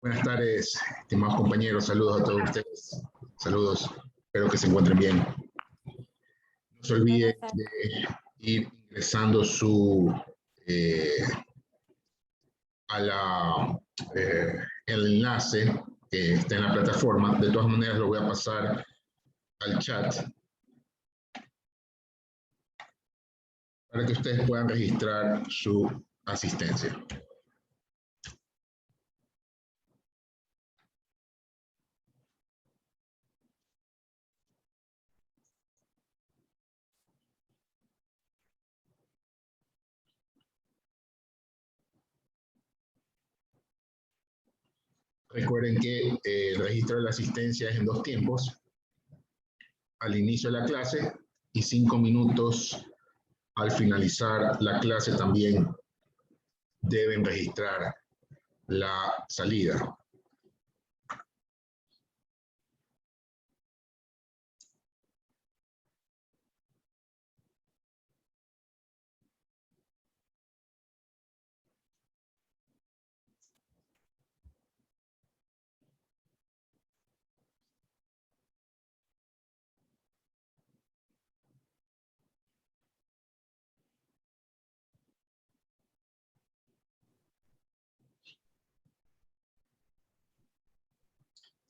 Buenas tardes, estimados compañeros. Saludos a todos ustedes. Saludos. Espero que se encuentren bien. No se olviden de ir ingresando el enlace que está en la plataforma. De todas maneras, lo voy a pasar al chat para que ustedes puedan registrar su asistencia. Recuerden que el registro de la asistencia es en 2 tiempos, al inicio de la clase y 5 minutos al finalizar la clase también deben registrar la salida.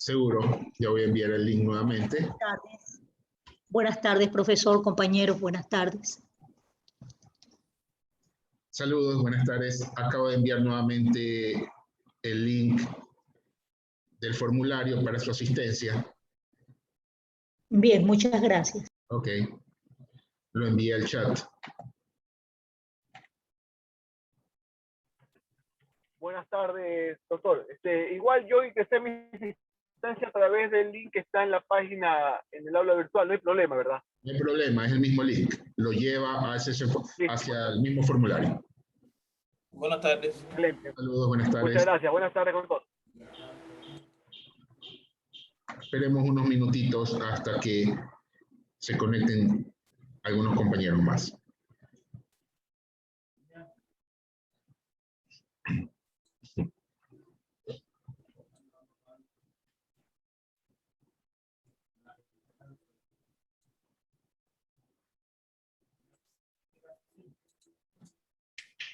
Seguro, ya voy a enviar el link nuevamente. Buenas tardes. Buenas tardes, profesor, compañeros, buenas tardes. Saludos, buenas tardes. Acabo de enviar nuevamente el link del formulario para su asistencia. Bien, muchas gracias. Ok, lo envié al chat. Buenas tardes, doctor. Igual yo ingresé mi asistencia a través del link que está en la página, en el aula virtual. No hay problema, ¿verdad? No hay problema, es el mismo link. Lo lleva hacia el mismo formulario. Buenas tardes. Excelente. Saludos, buenas tardes. Muchas gracias. Buenas tardes, doctor. Esperemos unos minutitos hasta que se conecten algunos compañeros más.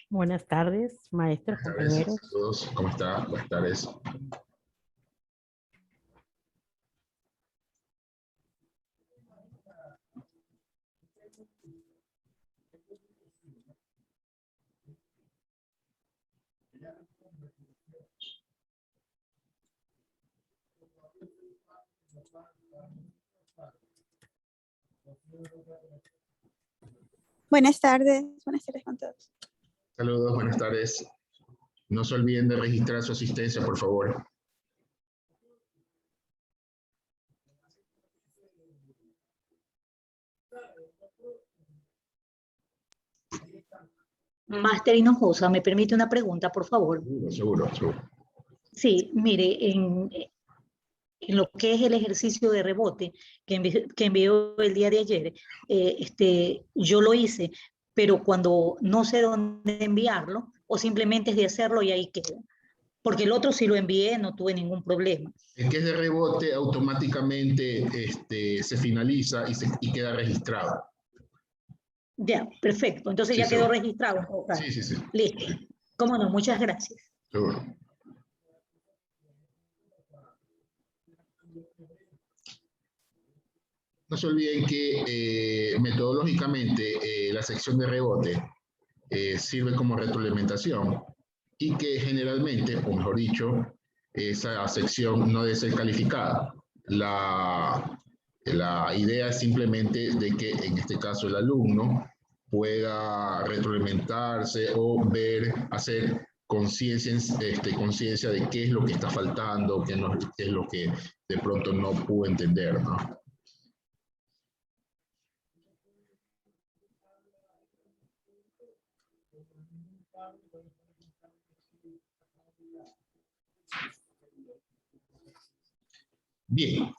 Buenas tardes, maestros, Buenas tardes, compañeros. saludos, ¿cómo está? Buenas tardes. Buenas tardes con todos. Saludos, buenas tardes. No se olviden de registrar su asistencia, por favor. Máster Hinojosa, ¿me permite una pregunta, por favor? Seguro. Sí, mire, en lo que es el ejercicio de rebote que envió el día de ayer, yo lo hice, pero cuando no sé dónde enviarlo, o simplemente es de hacerlo y ahí queda. Porque el otro sí lo envié, no tuve ningún problema. El que es de rebote automáticamente se finaliza y queda registrado. Ya, perfecto. Entonces Sí, ya quedó seguro. registrado. Sí. Listo. Cómo no, muchas gracias. Seguro. No se olviden que metodológicamente la sección de rebote sirve como retroalimentación y que generalmente, o mejor dicho, esa sección no debe ser calificada. La idea es simplemente de que en este caso el alumno pueda retroalimentarse o hacer conciencia de qué es lo que está faltando, qué es lo que de pronto no pudo entender, ¿no? Bien,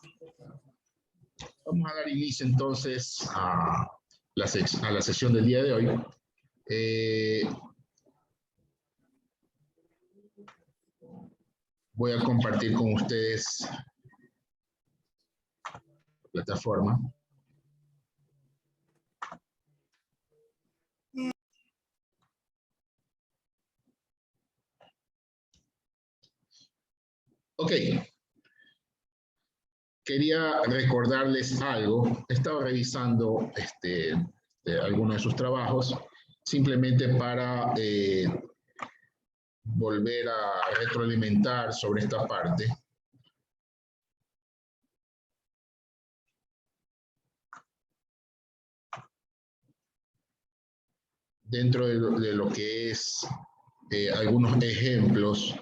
vamos a dar inicio entonces a la sesión del día de hoy. Voy a compartir con ustedes la plataforma. Ok. Quería recordarles algo. He estado revisando algunos de sus trabajos, simplemente para volver a retroalimentar sobre esta parte. Dentro de lo que es algunos ejemplos.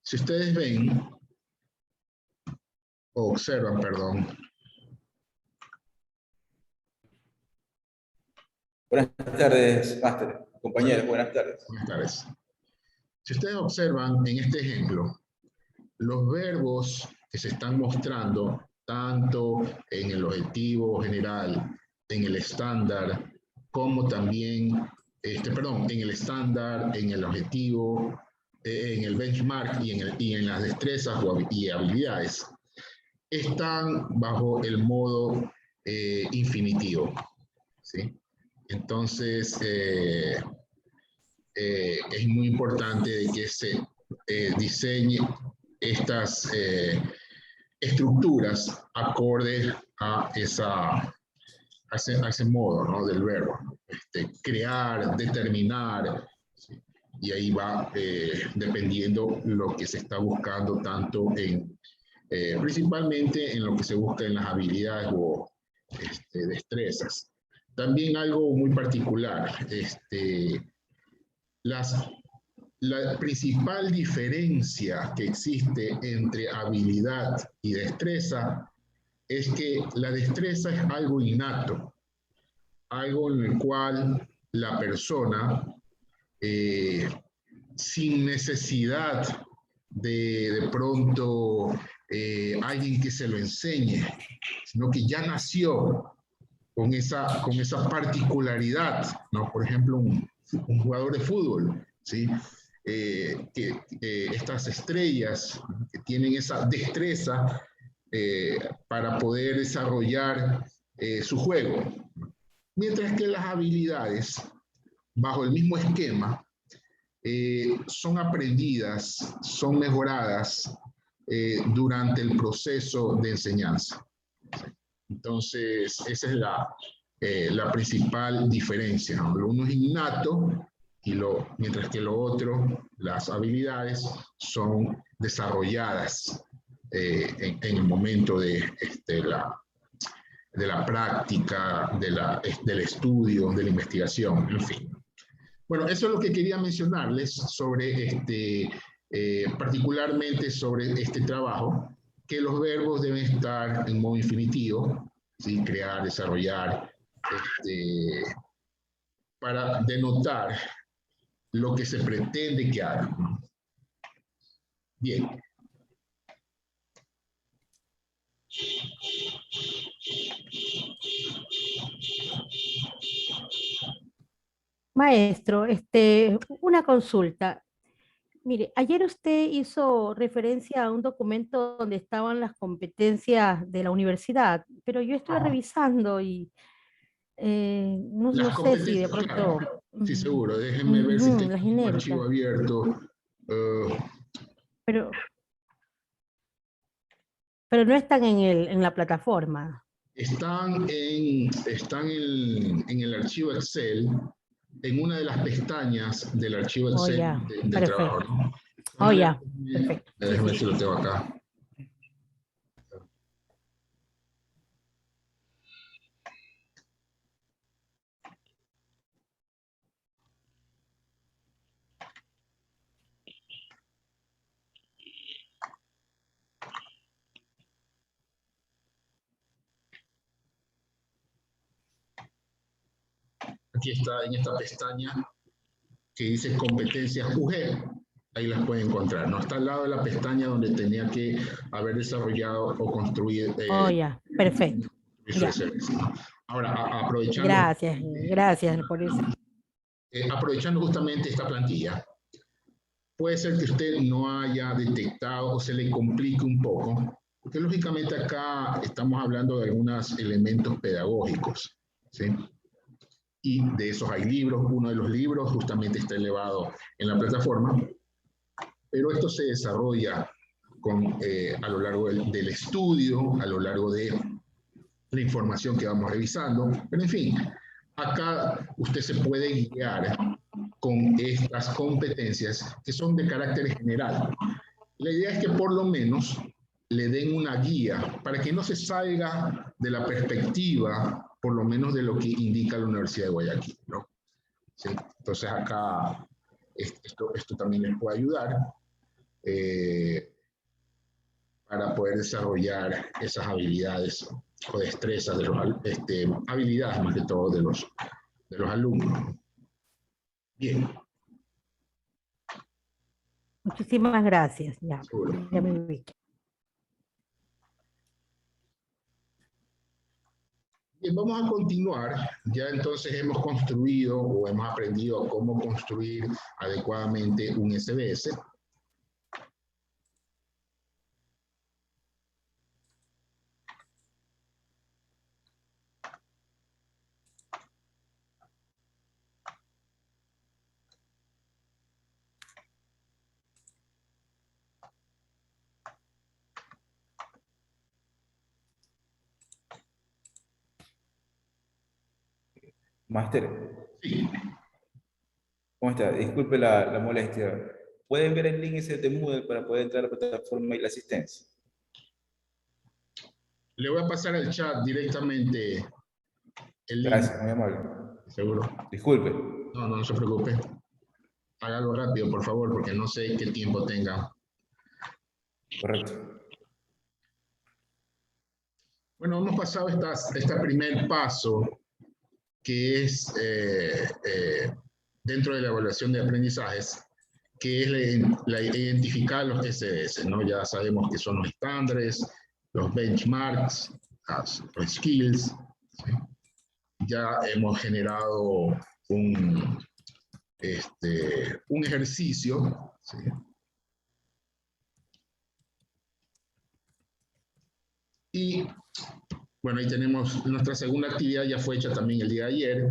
Si ustedes ven, o observan, perdón. Buenas tardes, máster. Compañeros, buenas tardes. Buenas tardes. Si ustedes observan en este ejemplo, los verbos que se están mostrando tanto en el objetivo general, en el estándar, como también, en el estándar, en el objetivo, en el benchmark y en las destrezas y habilidades, están bajo el modo infinitivo, ¿sí? Entonces, es muy importante de que se diseñe estas estructuras acorde a ese modo, ¿no? Del verbo. Crear, determinar, ¿sí? Y ahí va dependiendo lo que se está buscando tanto principalmente en lo que se busca en las habilidades o destrezas. También algo muy particular, la principal diferencia que existe entre habilidad y destreza es que la destreza es algo innato, algo en el cual la persona, sin necesidad de pronto alguien que se lo enseñe, sino que ya nació con esa particularidad, ¿no? Por ejemplo, un jugador de fútbol, ¿sí? Estas estrellas que tienen esa destreza para poder desarrollar su juego. Mientras que las habilidades, bajo el mismo esquema, son aprendidas, son mejoradas durante el proceso de enseñanza. Entonces, esa es la principal diferencia, ¿no? Lo uno es innato, mientras que lo otro, las habilidades, son desarrolladas en el momento de la práctica, del estudio, de la investigación, en fin. Bueno, eso es lo que quería mencionarles sobre particularmente sobre este trabajo, que los verbos deben estar en modo infinitivo, ¿sí? Crear, desarrollar, para denotar lo que se pretende que hagan, ¿no? Bien. Maestro, una consulta. Mire, ayer usted hizo referencia a un documento donde estaban las competencias de la universidad, pero yo estoy revisando y no sé si de pronto... Claro. Sí, seguro. Déjenme ver si tengo un archivo abierto. Pero no están en la plataforma. Están en el archivo Excel, en una de las pestañas del archivo Excel del trabajo, ¿no? Oh, ya, perfecto. Déjame ver si lo tengo acá. Aquí está en esta pestaña que dice competencias UG. Ahí las pueden encontrar, ¿no? Está al lado de la pestaña donde tenía que haber desarrollado o construido. Oh, ya, perfecto. Ya. Ahora, aprovechando, Gracias por eso. aprovechando justamente esta plantilla, puede ser que usted no haya detectado o se le complique un poco, porque lógicamente acá estamos hablando de algunos elementos pedagógicos, ¿sí? Y de esos hay libros, uno de los libros justamente está elevado en la plataforma, pero esto se desarrolla a lo largo del estudio, a lo largo de la información que vamos revisando, pero en fin, acá usted se puede guiar con estas competencias que son de carácter general. La idea es que por lo menos le den una guía para que no se salga de la perspectiva, por lo menos de lo que indica la Universidad de Guayaquil, ¿no? ¿Sí? Entonces acá esto también les puede ayudar para poder desarrollar esas habilidades o destrezas, habilidades más que todo de los alumnos. Bien. Muchísimas gracias. Ya me ubiqué. Bien, vamos a continuar. Ya entonces hemos construido o hemos aprendido cómo construir adecuadamente un SBS. Máster, Sí. ¿cómo está? Disculpe la molestia. ¿Pueden ver el link ese de Moodle para poder entrar a la plataforma y la asistencia? Le voy a pasar al chat directamente el link. Gracias, muy amable. Seguro. Disculpe. No se preocupe. Hágalo rápido, por favor, porque no sé qué tiempo tenga. Correcto. Bueno, hemos pasado este primer paso, que es dentro de la evaluación de aprendizajes, que es la identificar los SDS, ¿no? Ya sabemos que son los estándares, los benchmarks, los skills, ¿sí? Ya hemos generado un ejercicio, ¿sí? Y bueno, ahí tenemos nuestra segunda actividad, ya fue hecha también el día de ayer,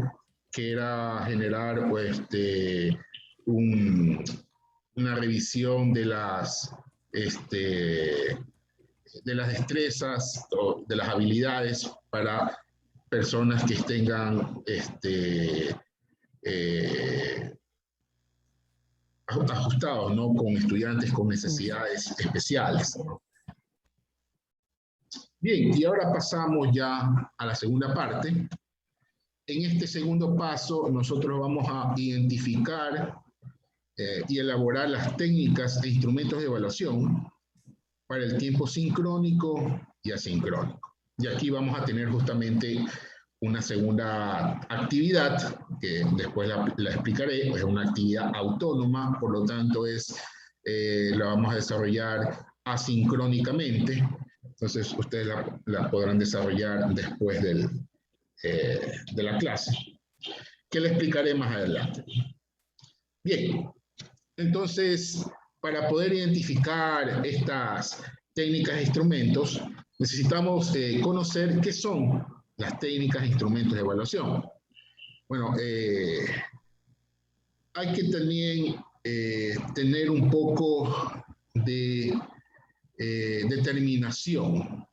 que era generar pues, una revisión de las destrezas o de las habilidades para personas que tengan ajustados, ¿no? Con estudiantes con necesidades especiales, ¿no? Bien, y ahora pasamos ya a la segunda parte. En este segundo paso, nosotros vamos a identificar y elaborar las técnicas e instrumentos de evaluación para el tiempo sincrónico y asincrónico. Y aquí vamos a tener justamente una segunda actividad, que después la explicaré, es una actividad autónoma, por lo tanto la vamos a desarrollar asincrónicamente. Entonces, ustedes la podrán desarrollar después de la clase, que le explicaré más adelante. Bien, entonces, para poder identificar estas técnicas e instrumentos, necesitamos conocer qué son las técnicas e instrumentos de evaluación. Bueno, hay que también tener un poco de determinación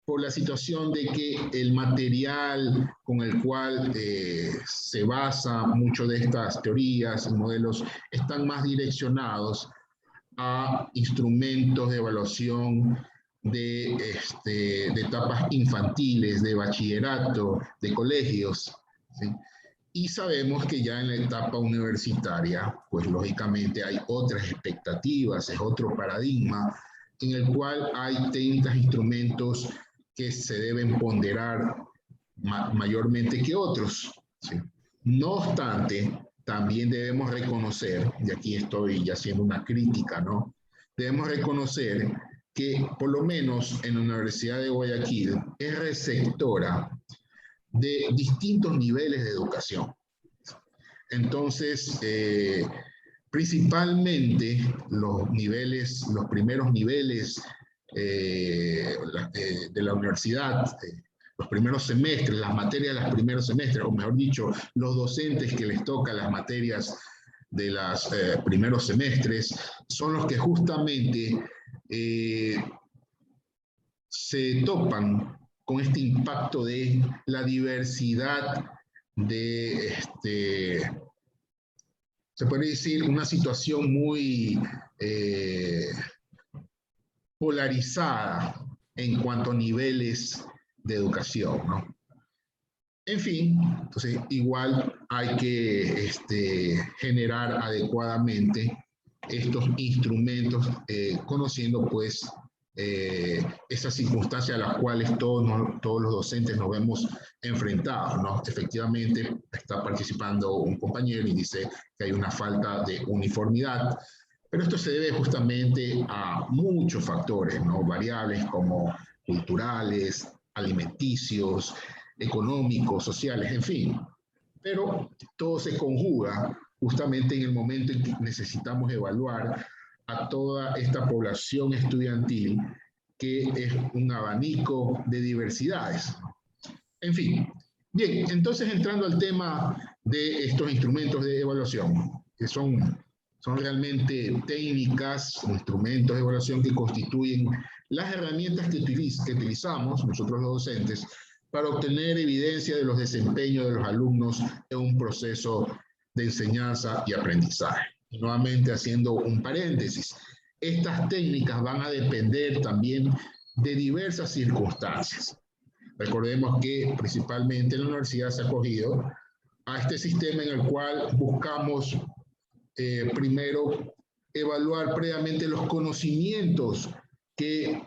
por la situación de que el material con el cual se basa mucho de estas teorías y modelos están más direccionados a instrumentos de evaluación de etapas infantiles, de bachillerato, de colegios, ¿sí? Y sabemos que ya en la etapa universitaria, pues lógicamente hay otras expectativas, es otro paradigma en el cual hay técnicas e instrumentos que se deben ponderar mayormente que otros, ¿sí? No obstante, también debemos reconocer, y aquí estoy ya haciendo una crítica, ¿no? Debemos reconocer que por lo menos en la Universidad de Guayaquil es receptora de distintos niveles de educación. Entonces, principalmente los primeros niveles de la universidad, los primeros semestres, las materias de los primeros semestres, o mejor dicho, los docentes que les tocan las materias de los primeros semestres, son los que justamente se topan con este impacto de la diversidad de, se puede decir, una situación muy polarizada en cuanto a niveles de educación, ¿no? En fin, entonces igual hay que generar adecuadamente estos instrumentos, conociendo pues esas circunstancias a las cuales todos los docentes nos vemos enfrentados, ¿no? Efectivamente, está participando un compañero y dice que hay una falta de uniformidad, pero esto se debe justamente a muchos factores, ¿no? Variables como culturales, alimenticios, económicos, sociales, en fin. Pero todo se conjuga justamente en el momento en que necesitamos evaluar a toda esta población estudiantil, que es un abanico de diversidades. En fin, bien, entonces entrando al tema de estos instrumentos de evaluación, que son realmente técnicas, instrumentos de evaluación que constituyen las herramientas que utilizamos nosotros los docentes para obtener evidencia de los desempeños de los alumnos en un proceso de enseñanza y aprendizaje. Y nuevamente haciendo un paréntesis, estas técnicas van a depender también de diversas circunstancias. Recordemos que principalmente la universidad se ha acogido a este sistema en el cual buscamos primero evaluar previamente los conocimientos que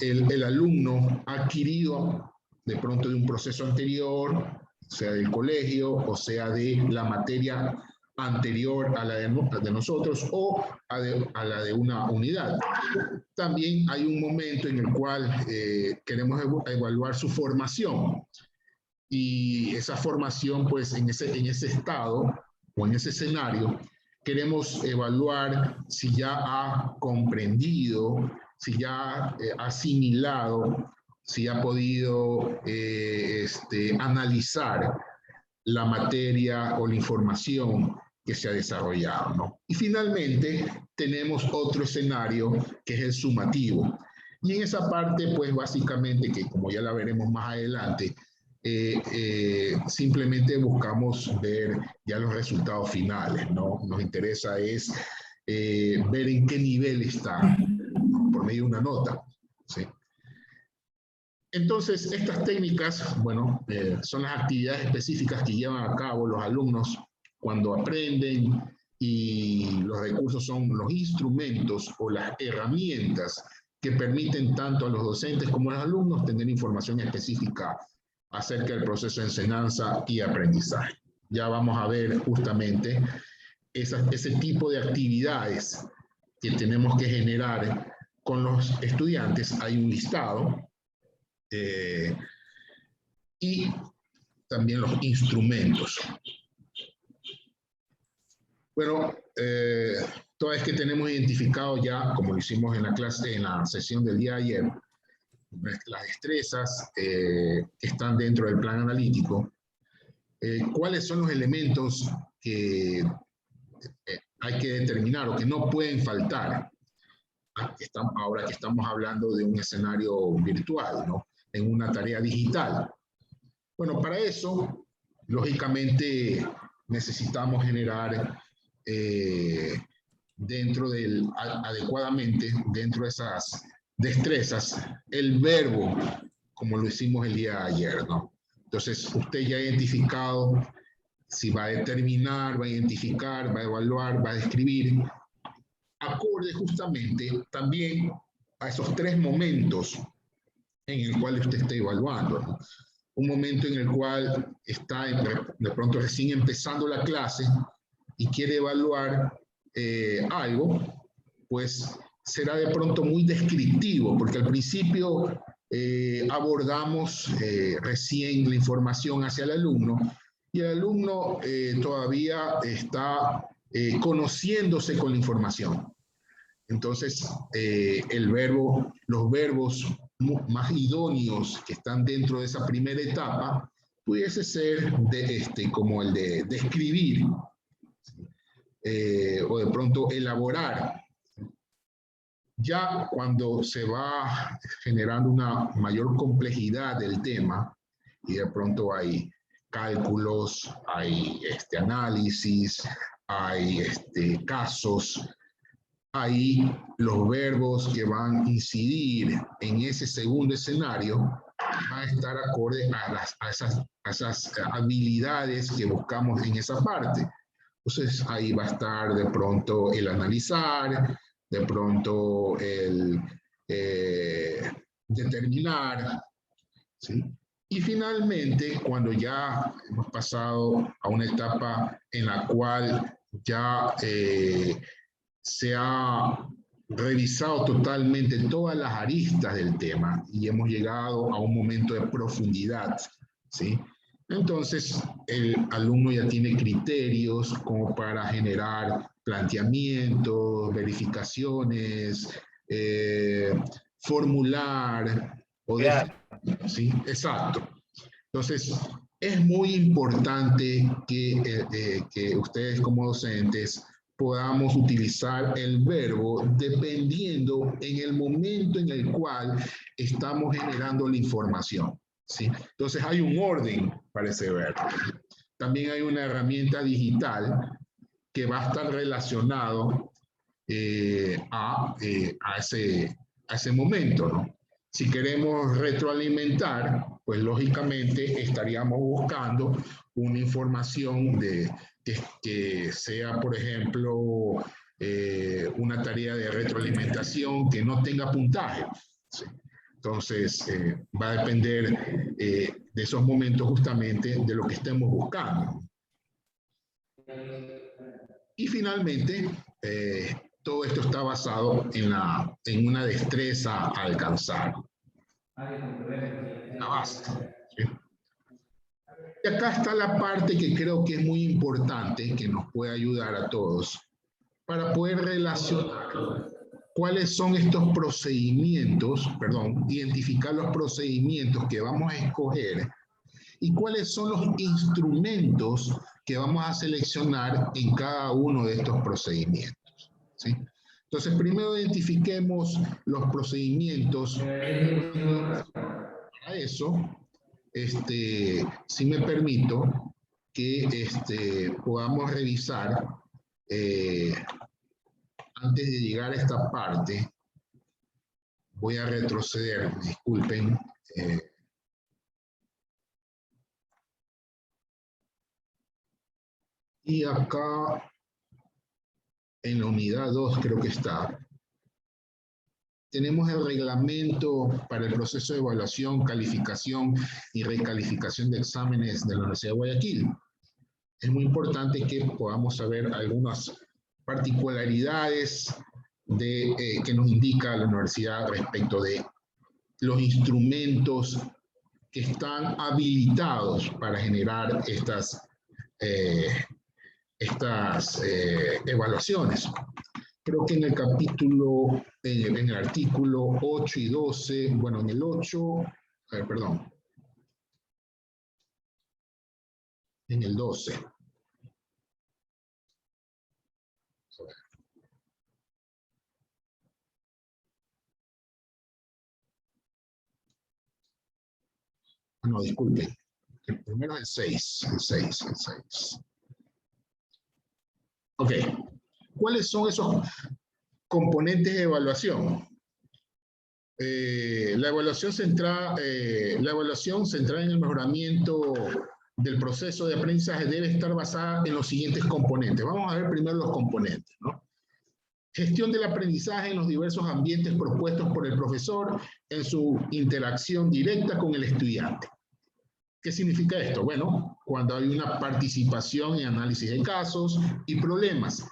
el alumno ha adquirido de pronto de un proceso anterior, sea del colegio o sea de la materia anterior a la de nosotros o a la de una unidad. También hay un momento en el cual queremos evaluar su formación, y esa formación pues en ese estado o en ese escenario queremos evaluar si ya ha comprendido, si ya ha asimilado, si ha podido analizar la materia o la información que se ha desarrollado, ¿no? Y finalmente tenemos otro escenario que es el sumativo. Y en esa parte, pues básicamente, que como ya la veremos más adelante, simplemente buscamos ver ya los resultados finales, ¿no? Nos interesa es ver en qué nivel está, por medio de una nota, ¿sí? Entonces, estas técnicas, bueno, son las actividades específicas que llevan a cabo los alumnos cuando aprenden, y los recursos son los instrumentos o las herramientas que permiten tanto a los docentes como a los alumnos tener información específica acerca del proceso de enseñanza y aprendizaje. Ya vamos a ver justamente ese tipo de actividades que tenemos que generar con los estudiantes. Hay un listado y también los instrumentos. Bueno, toda vez que tenemos identificado ya, como lo hicimos en la clase, en la sesión del día de ayer, las destrezas que están dentro del plan analítico, ¿cuáles son los elementos que hay que determinar o que no pueden faltar? Ahora que estamos hablando de un escenario virtual, ¿no? En una tarea digital. Bueno, para eso, lógicamente, necesitamos generar adecuadamente, dentro de esas destrezas, el verbo, como lo hicimos el día de ayer, ¿no? Entonces, usted ya ha identificado si va a determinar, va a identificar, va a evaluar, va a describir, acorde justamente también a esos tres momentos en el cual usted está evaluando, ¿no? Un momento en el cual está de pronto recién empezando la clase y quiere evaluar algo, pues será de pronto muy descriptivo, porque al principio abordamos recién la información hacia el alumno y el alumno todavía está conociéndose con la información. Entonces, los verbos más idóneos que están dentro de esa primera etapa pudiese ser como el de describir o de pronto elaborar. Ya cuando se va generando una mayor complejidad del tema y de pronto hay cálculos, hay análisis, hay casos, ahí los verbos que van a incidir en ese segundo escenario van a estar acorde a esas habilidades que buscamos en esa parte. Entonces ahí va a estar de pronto el analizar, de pronto el determinar, ¿sí? Y finalmente, cuando ya hemos pasado a una etapa en la cual ya se ha revisado totalmente todas las aristas del tema y hemos llegado a un momento de profundidad, ¿sí? Entonces, el alumno ya tiene criterios como para generar planteamientos, verificaciones, formular, o ¿sí? Exacto. Entonces, es muy importante que ustedes como docentes podamos utilizar el verbo dependiendo en el momento en el cual estamos generando la información, ¿sí? Entonces hay un ese para ese verbo. También hay una herramienta digital que va a estar relacionado a ese momento, ¿no? Si queremos retroalimentar, pues lógicamente estaríamos buscando una información que sea, por ejemplo, una tarea de retroalimentación que no tenga puntaje, ¿sí? Entonces, va a depender de esos momentos justamente de lo que estemos buscando. Y finalmente, todo esto está basado en una destreza a alcanzar. La base, ¿sí? Y acá está la parte que creo que es muy importante, que nos puede ayudar a todos, para poder relacionar cuáles son estos procedimientos, identificar los procedimientos que vamos a escoger y cuáles son los instrumentos que vamos a seleccionar en cada uno de estos procedimientos, ¿sí? Entonces, primero identifiquemos los procedimientos. Para eso, si me permito, que podamos revisar, antes de llegar a esta parte, voy a retroceder, disculpen. Y acá, en la unidad 2 creo que está, tenemos el reglamento para el proceso de evaluación, calificación y recalificación de exámenes de la Universidad de Guayaquil. Es muy importante que podamos saber algunas particularidades que nos indica la universidad respecto de los instrumentos que están habilitados para generar estas evaluaciones. Creo que en el capítulo, en el artículo 8 y 12, bueno, en el 8, perdón, en el 12. No, disculpen. El primero es el 6. Ok. ¿Cuáles son esos componentes de evaluación? La evaluación centrada en el mejoramiento del proceso de aprendizaje debe estar basada en los siguientes componentes. Vamos a ver primero los componentes, ¿no? Gestión del aprendizaje en los diversos ambientes propuestos por el profesor en su interacción directa con el estudiante. ¿Qué significa esto? Bueno, cuando hay una participación en análisis de casos y problemas,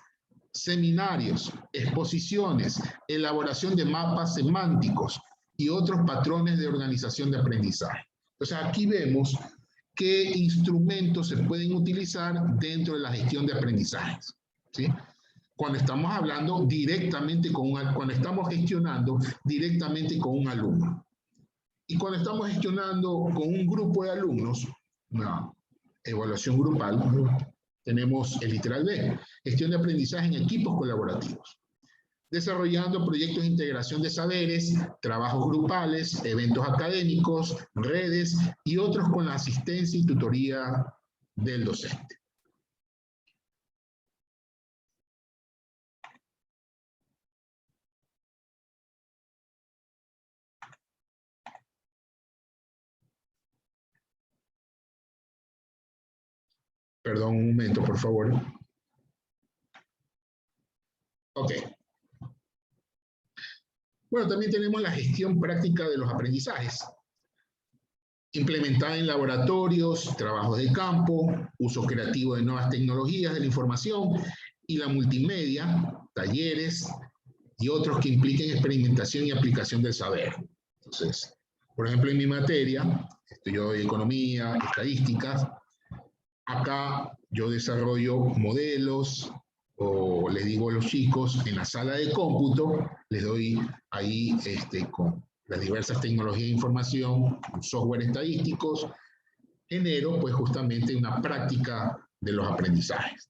seminarios, exposiciones, elaboración de mapas semánticos y otros patrones de organización de aprendizaje. Entonces aquí vemos qué instrumentos se pueden utilizar dentro de la gestión de aprendizajes, ¿sí? Cuando estamos hablando directamente cuando estamos gestionando directamente con un alumno. Y cuando estamos gestionando con un grupo de alumnos, una evaluación grupal, tenemos el literal B, gestión de aprendizaje en equipos colaborativos. Desarrollando proyectos de integración de saberes, trabajos grupales, eventos académicos, redes y otros con la asistencia y tutoría del docente. Perdón, un momento, por favor. Ok. Bueno, también tenemos la gestión práctica de los aprendizajes, implementada en laboratorios, trabajos de campo, uso creativo de nuevas tecnologías de la información y la multimedia, talleres y otros que impliquen experimentación y aplicación del saber. Entonces, por ejemplo, en mi materia, estudio economía, estadísticas, acá yo desarrollo modelos, o les digo a los chicos, en la sala de cómputo, les doy ahí con las diversas tecnologías de información, software estadísticos, genero pues justamente una práctica de los aprendizajes.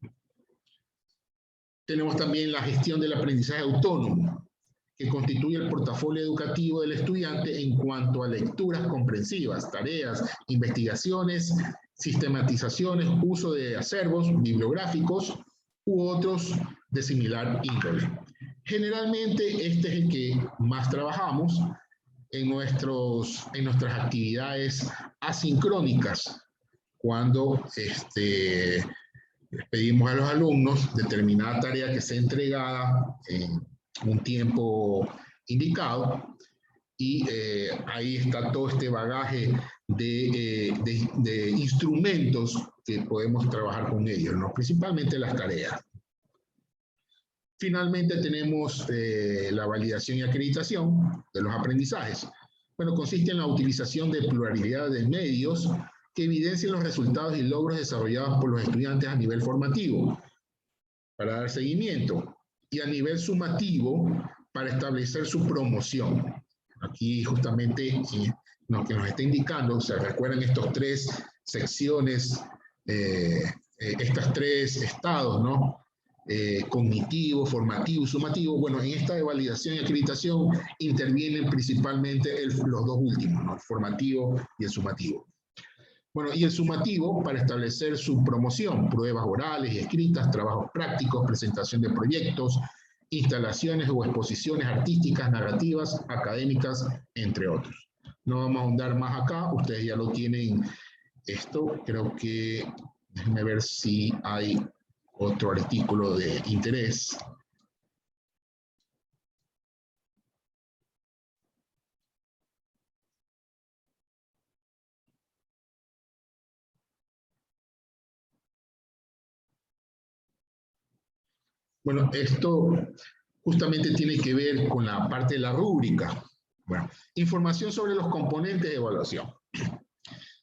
Tenemos también la gestión del aprendizaje autónomo, que constituye el portafolio educativo del estudiante en cuanto a lecturas comprensivas, tareas, investigaciones, sistematizaciones, uso de acervos bibliográficos u otros de similar índole. Generalmente este es el que más trabajamos en nuestras actividades asincrónicas, cuando les pedimos a los alumnos determinada tarea que sea entregada en un tiempo indicado, y ahí está todo este bagaje de instrumentos que podemos trabajar con ellos, ¿no? Principalmente las tareas. Finalmente tenemos la validación y acreditación de los aprendizajes. Bueno, consiste en la utilización de pluralidad de medios que evidencien los resultados y logros desarrollados por los estudiantes a nivel formativo para dar seguimiento, y a nivel sumativo para establecer su promoción. Aquí justamente lo que nos está indicando, se recuerdan estos tres secciones, estos tres estados, ¿no? Cognitivo, formativo y sumativo. Bueno, en esta de validación y acreditación intervienen principalmente los dos últimos, ¿no? El formativo y el sumativo. Bueno, y el sumativo para establecer su promoción, pruebas orales y escritas, trabajos prácticos, presentación de proyectos, instalaciones o exposiciones artísticas, narrativas, académicas, entre otros. No vamos a ahondar más acá, ustedes ya lo tienen esto. Creo que, déjenme ver si hay otro artículo de interés. Bueno, esto justamente tiene que ver con la parte de la rúbrica. Bueno, información sobre los componentes de evaluación.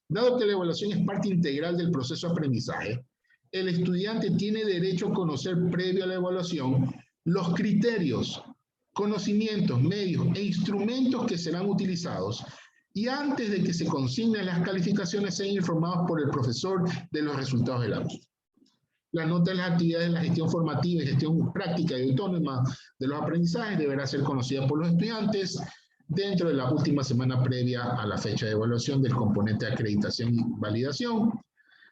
Dado que la evaluación es parte integral del proceso de aprendizaje, el estudiante tiene derecho a conocer previo a la evaluación los criterios, conocimientos, medios e instrumentos que serán utilizados, y antes de que se consignen las calificaciones sean informados por el profesor de los resultados de la misma. La nota de las actividades de la gestión formativa y gestión práctica y autónoma de los aprendizajes deberá ser conocida por los estudiantes dentro de la última semana previa a la fecha de evaluación del componente de acreditación y validación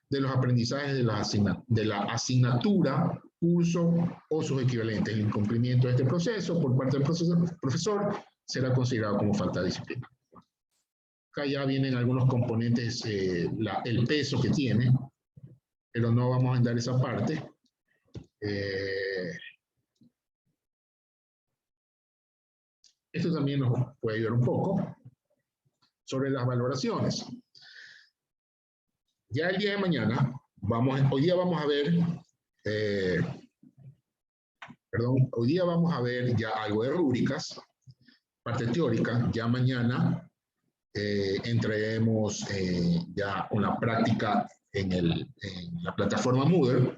de los aprendizajes de la asignatura, curso o sus equivalentes. El incumplimiento de este proceso por parte del profesor será considerado como falta de disciplina. Acá ya vienen algunos componentes, el peso que tiene, pero no vamos a andar esa parte. Esto también nos puede ayudar un poco sobre las valoraciones. Ya el día de mañana, hoy día vamos a ver ya algo de rúbricas, parte teórica. Ya mañana entraremos ya una práctica en la plataforma Moodle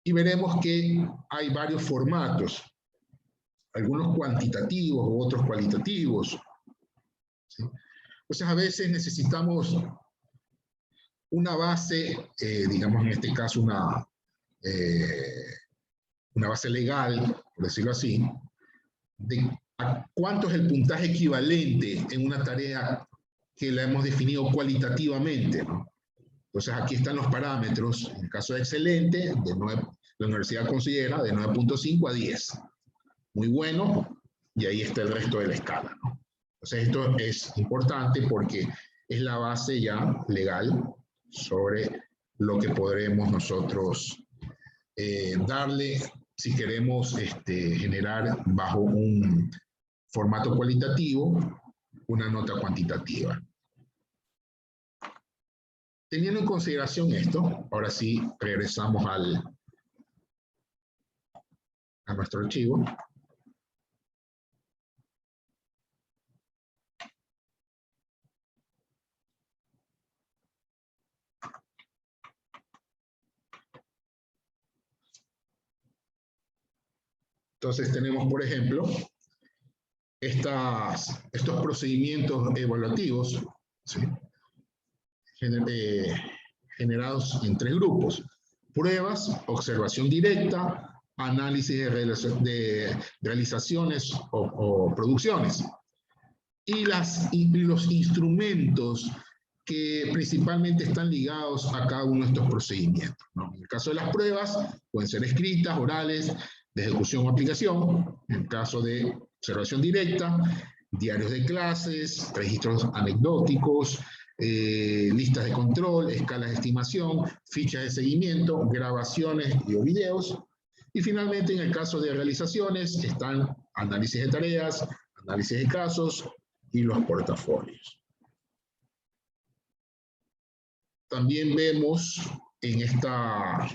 y veremos que hay varios formatos, algunos cuantitativos u otros cualitativos, ¿sí? Entonces a veces necesitamos una base, digamos en este caso una base legal, por decirlo así, de cuánto es el puntaje equivalente en una tarea que la hemos definido cualitativamente, ¿no? Entonces aquí están los parámetros, en el caso de excelente, la universidad considera de 9.5 a 10. Muy bueno, y ahí está el resto de la escala, ¿no? Entonces esto es importante porque es la base ya legal sobre lo que podremos nosotros darle si queremos generar bajo un formato cualitativo una nota cuantitativa. Teniendo en consideración esto, ahora sí regresamos a nuestro archivo. Entonces tenemos, por ejemplo, estos procedimientos evaluativos, ¿sí? Generados en 3 grupos: pruebas, observación directa, análisis de realizaciones o producciones, y los instrumentos que principalmente están ligados a cada uno de estos procedimientos, ¿no? En el caso de las pruebas, pueden ser escritas, orales, de ejecución o aplicación. En el caso de observación directa, diarios de clases, registros anecdóticos, listas de control, escalas de estimación, fichas de seguimiento, grabaciones y o videos. Y finalmente, en el caso de realizaciones, están análisis de tareas, análisis de casos y los portafolios. También vemos en esta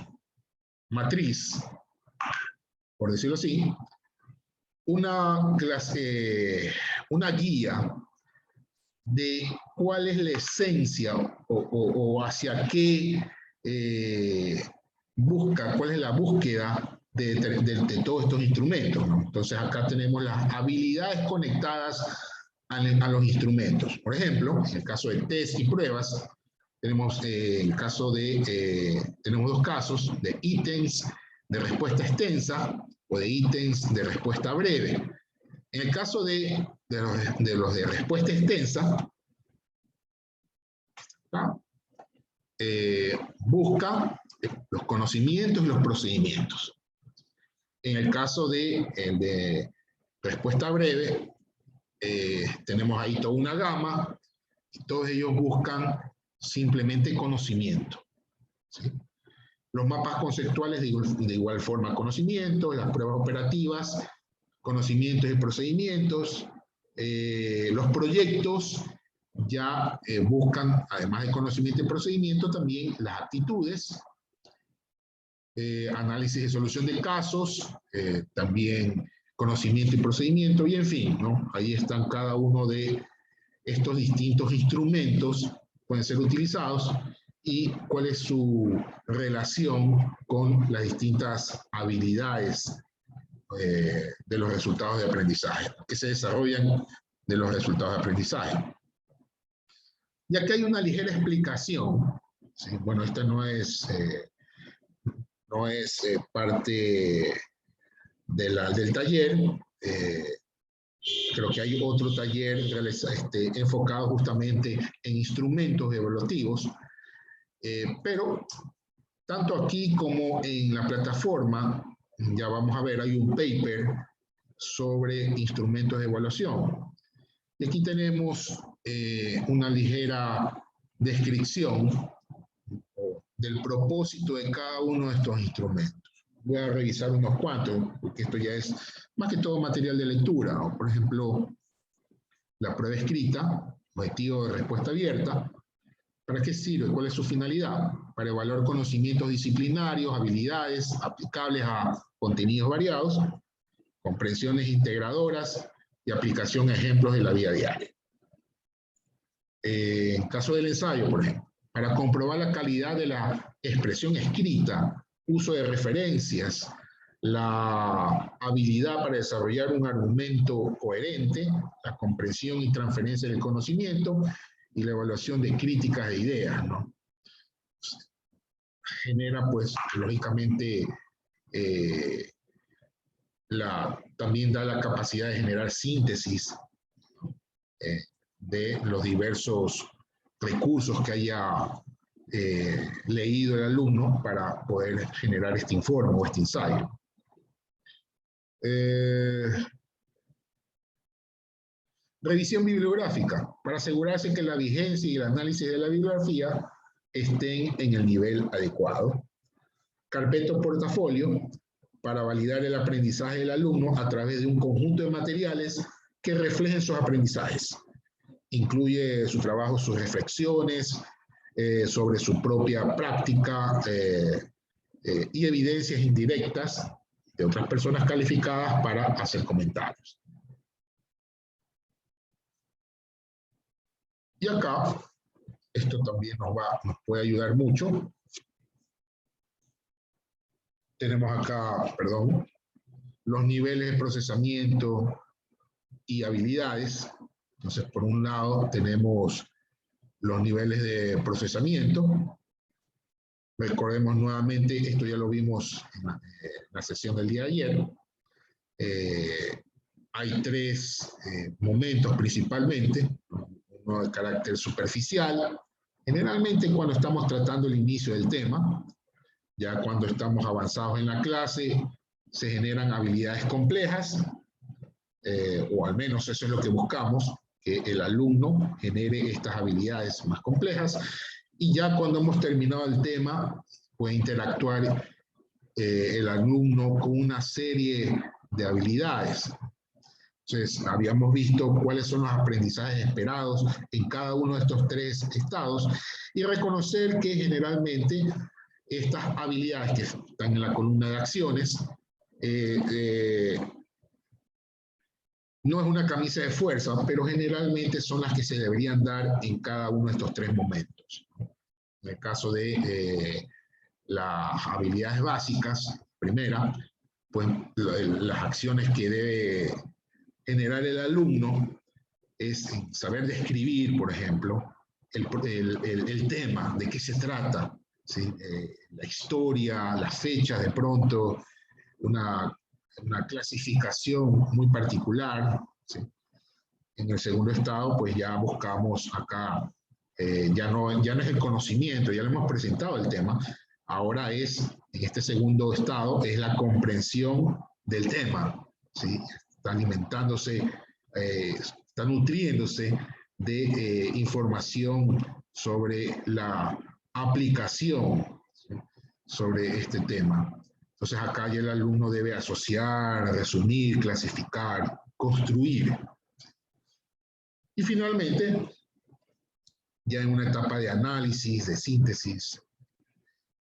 matriz, por decirlo así, una guía de cuál es la esencia o hacia qué cuál es la búsqueda de todos estos instrumentos, ¿no? Entonces acá tenemos las habilidades conectadas a los instrumentos. Por ejemplo, en el caso de test y pruebas, tenemos tenemos 2 casos de ítems de respuesta extensa o de ítems de respuesta breve. En el caso de los de respuesta extensa, ¿no? Busca los conocimientos y los procedimientos. En el caso de respuesta breve, tenemos ahí toda una gama, y todos ellos buscan simplemente conocimiento, ¿sí? Los mapas conceptuales de igual forma conocimiento, las pruebas operativas, conocimientos y procedimientos, los proyectos ya buscan, además de conocimiento y procedimiento, también las actitudes, análisis de solución de casos, también conocimiento y procedimiento, y en fin, ¿no? Ahí están cada uno de estos distintos instrumentos, pueden ser utilizados, y cuál es su relación con las distintas habilidades de los resultados de aprendizaje, que se desarrollan de los resultados de aprendizaje. Y aquí hay una ligera explicación, ¿sí? Bueno, esta no es parte del taller. Creo que hay otro taller enfocado justamente en instrumentos evaluativos, pero tanto aquí como en la plataforma, ya vamos a ver, hay un paper sobre instrumentos de evaluación. Y aquí tenemos una ligera descripción del propósito de cada uno de estos instrumentos. Voy a revisar unos cuantos, porque esto ya es más que todo material de lectura, ¿no? Por ejemplo, la prueba escrita, objetivo de respuesta abierta. ¿Para qué sirve? ¿Cuál es su finalidad? Para evaluar conocimientos disciplinarios, habilidades aplicables a contenidos variados, comprensiones integradoras y aplicación a ejemplos de la vida diaria. En caso del ensayo, por ejemplo, para comprobar la calidad de la expresión escrita, uso de referencias, la habilidad para desarrollar un argumento coherente, la comprensión y transferencia del conocimiento y la evaluación de críticas de ideas, ¿no? Genera, pues, lógicamente, también da la capacidad de generar síntesis de los diversos recursos que haya leído el alumno para poder generar este informe o este ensayo. Revisión bibliográfica, para asegurarse que la vigencia y el análisis de la bibliografía estén en el nivel adecuado. Carpeta o portafolio, para validar el aprendizaje del alumno a través de un conjunto de materiales que reflejen sus aprendizajes. Incluye su trabajo, sus reflexiones sobre su propia práctica y evidencias indirectas de otras personas calificadas para hacer comentarios. Y acá, esto también nos puede ayudar mucho. Tenemos acá, perdón, los niveles de procesamiento y habilidades. Entonces, por un lado, tenemos los niveles de procesamiento. Recordemos nuevamente, esto ya lo vimos en la sesión del día de ayer. Hay tres momentos principalmente, uno de carácter superficial, generalmente cuando estamos tratando el inicio del tema. Ya cuando estamos avanzados en la clase, se generan habilidades complejas, o al menos eso es lo que buscamos, que el alumno genere estas habilidades más complejas, y ya cuando hemos terminado el tema, puede interactuar el alumno con una serie de habilidades. Entonces, habíamos visto cuáles son los aprendizajes esperados en cada uno de estos tres estados, y reconocer que generalmente estas habilidades que están en la columna de acciones no es una camisa de fuerza, pero generalmente son las que se deberían dar en cada uno de estos tres momentos. En el caso de las habilidades básicas, primera, pues las acciones que debe generar el alumno es saber describir, por ejemplo, el tema, de qué se trata, ¿sí? La historia, las fechas, de pronto, una clasificación muy particular, ¿sí? En el segundo estado, pues ya buscamos acá, ya no es el conocimiento, ya le hemos presentado el tema, ahora es, en este segundo estado, es la comprensión del tema, ¿sí? Está alimentándose, está nutriéndose de información sobre la aplicación, ¿sí? Sobre este tema. Entonces acá ya el alumno debe asociar, resumir, clasificar, construir. Y finalmente, ya en una etapa de análisis, de síntesis,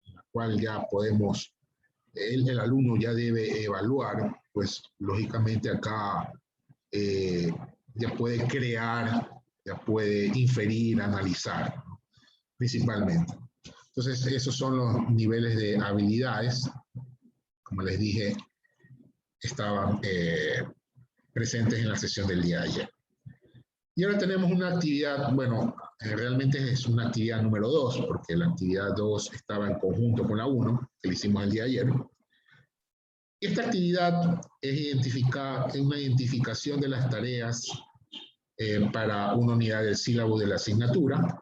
en la cual ya podemos, el alumno ya debe evaluar, pues lógicamente acá ya puede crear, ya puede inferir, analizar, ¿no? Principalmente. Entonces, esos son los niveles de habilidades. Como les dije, estaban presentes en la sesión del día de ayer. Y ahora tenemos una actividad, bueno, realmente es una actividad número 2, porque la actividad 2 estaba en conjunto con la 1, que la hicimos el día de ayer. Esta actividad es una identificación de las tareas para una unidad del sílabo de la asignatura,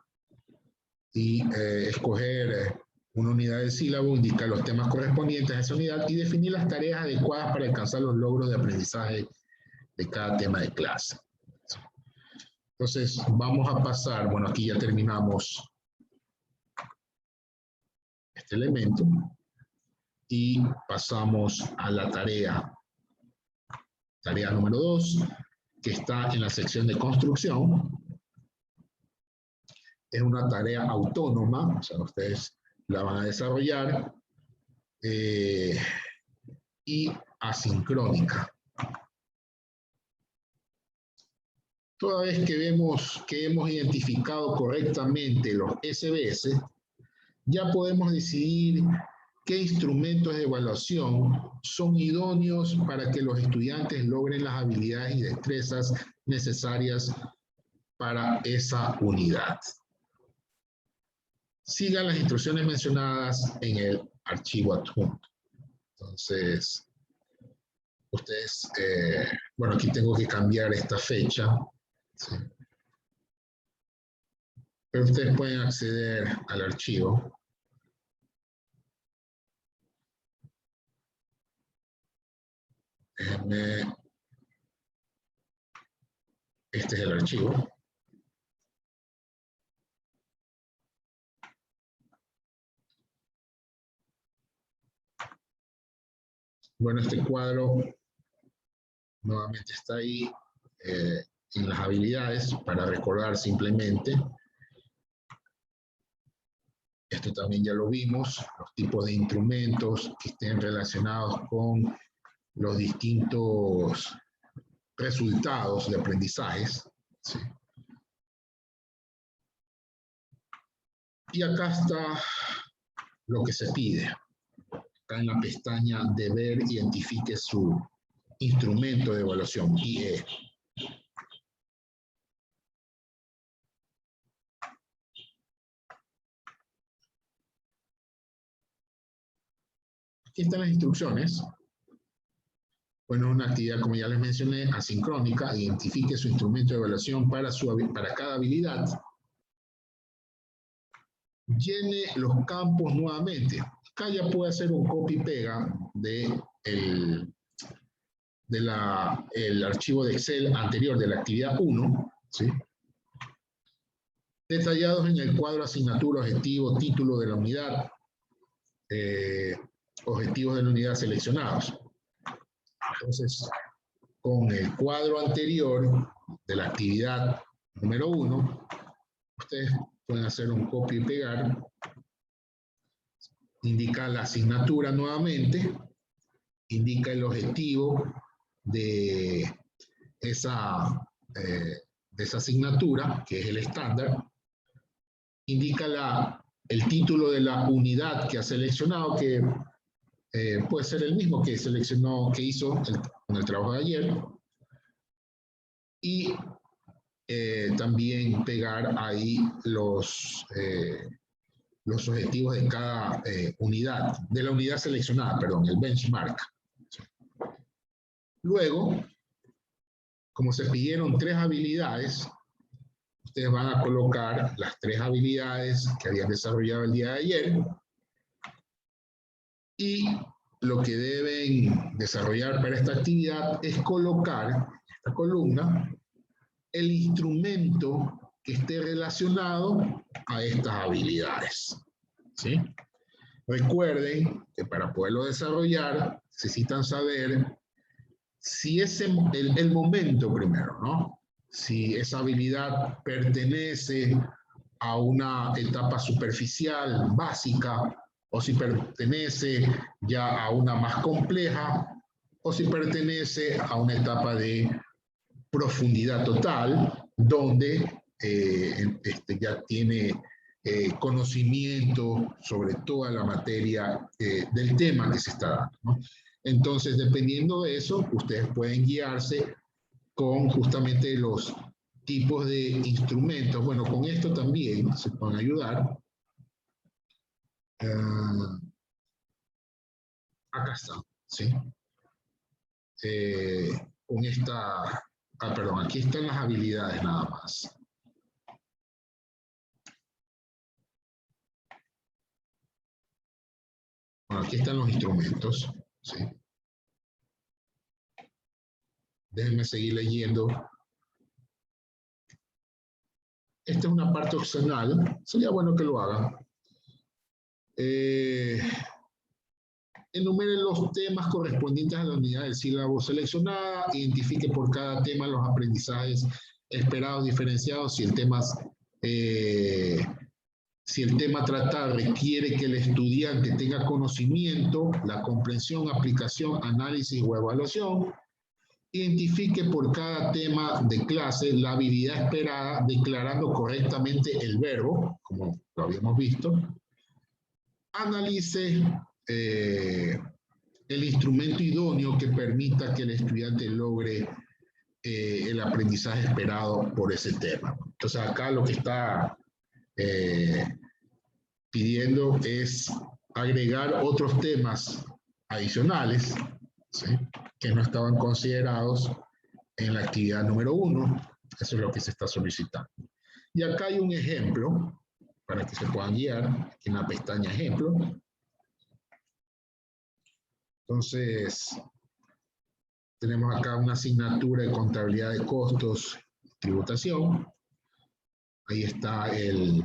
y escoger una unidad del sílabo, indicar los temas correspondientes a esa unidad y definir las tareas adecuadas para alcanzar los logros de aprendizaje de cada tema de clase. Entonces, vamos a pasar, bueno, aquí ya terminamos este elemento y pasamos a la tarea número 2, que está en la sección de construcción. Es una tarea autónoma, o sea, ustedes la van a desarrollar, y asincrónica. Toda vez que vemos que hemos identificado correctamente los SBS, ya podemos decidir qué instrumentos de evaluación son idóneos para que los estudiantes logren las habilidades y destrezas necesarias para esa unidad. Sigan las instrucciones mencionadas en el archivo adjunto. Entonces, ustedes, bueno, aquí tengo que cambiar esta fecha, ¿sí? Pero ustedes pueden acceder al archivo. Déjenme, este es el archivo. Bueno, este cuadro nuevamente está ahí en las habilidades para recordar simplemente. Esto también ya lo vimos, los tipos de instrumentos que estén relacionados con los distintos resultados de aprendizajes, ¿sí? Y acá está lo que se pide. Acá en la pestaña de ver, identifique su instrumento de evaluación, IE. Aquí están las instrucciones. Bueno, una actividad, como ya les mencioné, asincrónica. Identifique su instrumento de evaluación para cada habilidad. Llene los campos nuevamente. Acá ya puede hacer un copy y pega de el archivo de Excel anterior de la actividad 1, ¿sí? Detallados en el cuadro asignatura, objetivo, título de la unidad, objetivos de la unidad seleccionados. Entonces, con el cuadro anterior de la actividad número 1, ustedes pueden hacer un copy y pegar, indica la asignatura nuevamente, indica el objetivo de esa asignatura, que es el estándar, indica el título de la unidad que ha seleccionado, que puede ser el mismo que seleccionó, que hizo en el trabajo de ayer, y también pegar ahí los objetivos de cada unidad, de la unidad seleccionada, perdón, el benchmark. Luego, como se pidieron 3 habilidades, ustedes van a colocar las 3 habilidades que habían desarrollado el día de ayer, y lo que deben desarrollar para esta actividad es colocar en esta columna el instrumento que esté relacionado a estas habilidades, ¿sí? Recuerden que para poderlo desarrollar necesitan saber si es el momento primero, ¿no? Si esa habilidad pertenece a una etapa superficial, básica, o si pertenece ya a una más compleja, o si pertenece a una etapa de profundidad total, donde ya tiene conocimiento sobre toda la materia del tema que se está dando, ¿no? Entonces, dependiendo de eso, ustedes pueden guiarse con justamente los tipos de instrumentos. Bueno, con esto también se pueden ayudar. Acá está, ¿sí? Con esta... perdón, aquí están las habilidades nada más. Bueno, aquí están los instrumentos, ¿sí? Déjenme seguir leyendo. Esta es una parte opcional. Sería bueno que lo hagan. Enumere los temas correspondientes a la unidad del sílabo seleccionada. Identifique por cada tema los aprendizajes esperados, diferenciados. Si el tema tratado requiere que el estudiante tenga conocimiento, la comprensión, aplicación, análisis o evaluación. Identifique por cada tema de clase la habilidad esperada, declarando correctamente el verbo, como lo habíamos visto. Analice el instrumento idóneo que permita que el estudiante logre el aprendizaje esperado por ese tema. Entonces acá lo que está pidiendo es agregar otros temas adicionales, ¿sí?, que no estaban considerados en la actividad número 1. Eso es lo que se está solicitando. Y acá hay un ejemplo para que se puedan guiar, aquí en la pestaña ejemplo. Entonces, tenemos acá una asignatura de contabilidad de costos y tributación. Ahí está el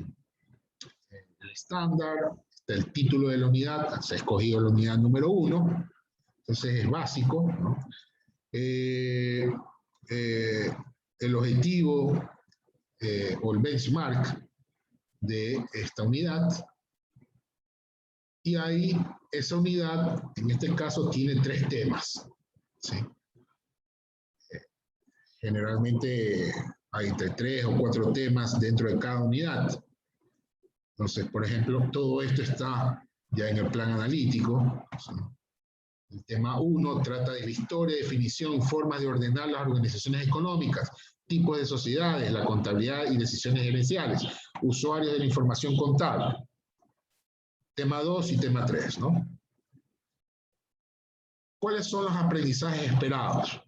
estándar, está el título de la unidad, se ha escogido la unidad número 1, entonces es básico, ¿no? El objetivo o el benchmark de esta unidad, y ahí esa unidad, en este caso, tiene 3 temas, ¿sí? Generalmente hay entre 3 o 4 temas dentro de cada unidad. Entonces, por ejemplo, todo esto está ya en el plan analítico, ¿sí? El tema 1 trata de la historia, definición, formas de ordenar las organizaciones económicas, tipos de sociedades, la contabilidad y decisiones gerenciales, usuarios de la información contable. Tema 2 y tema 3, ¿no? ¿Cuáles son los aprendizajes esperados?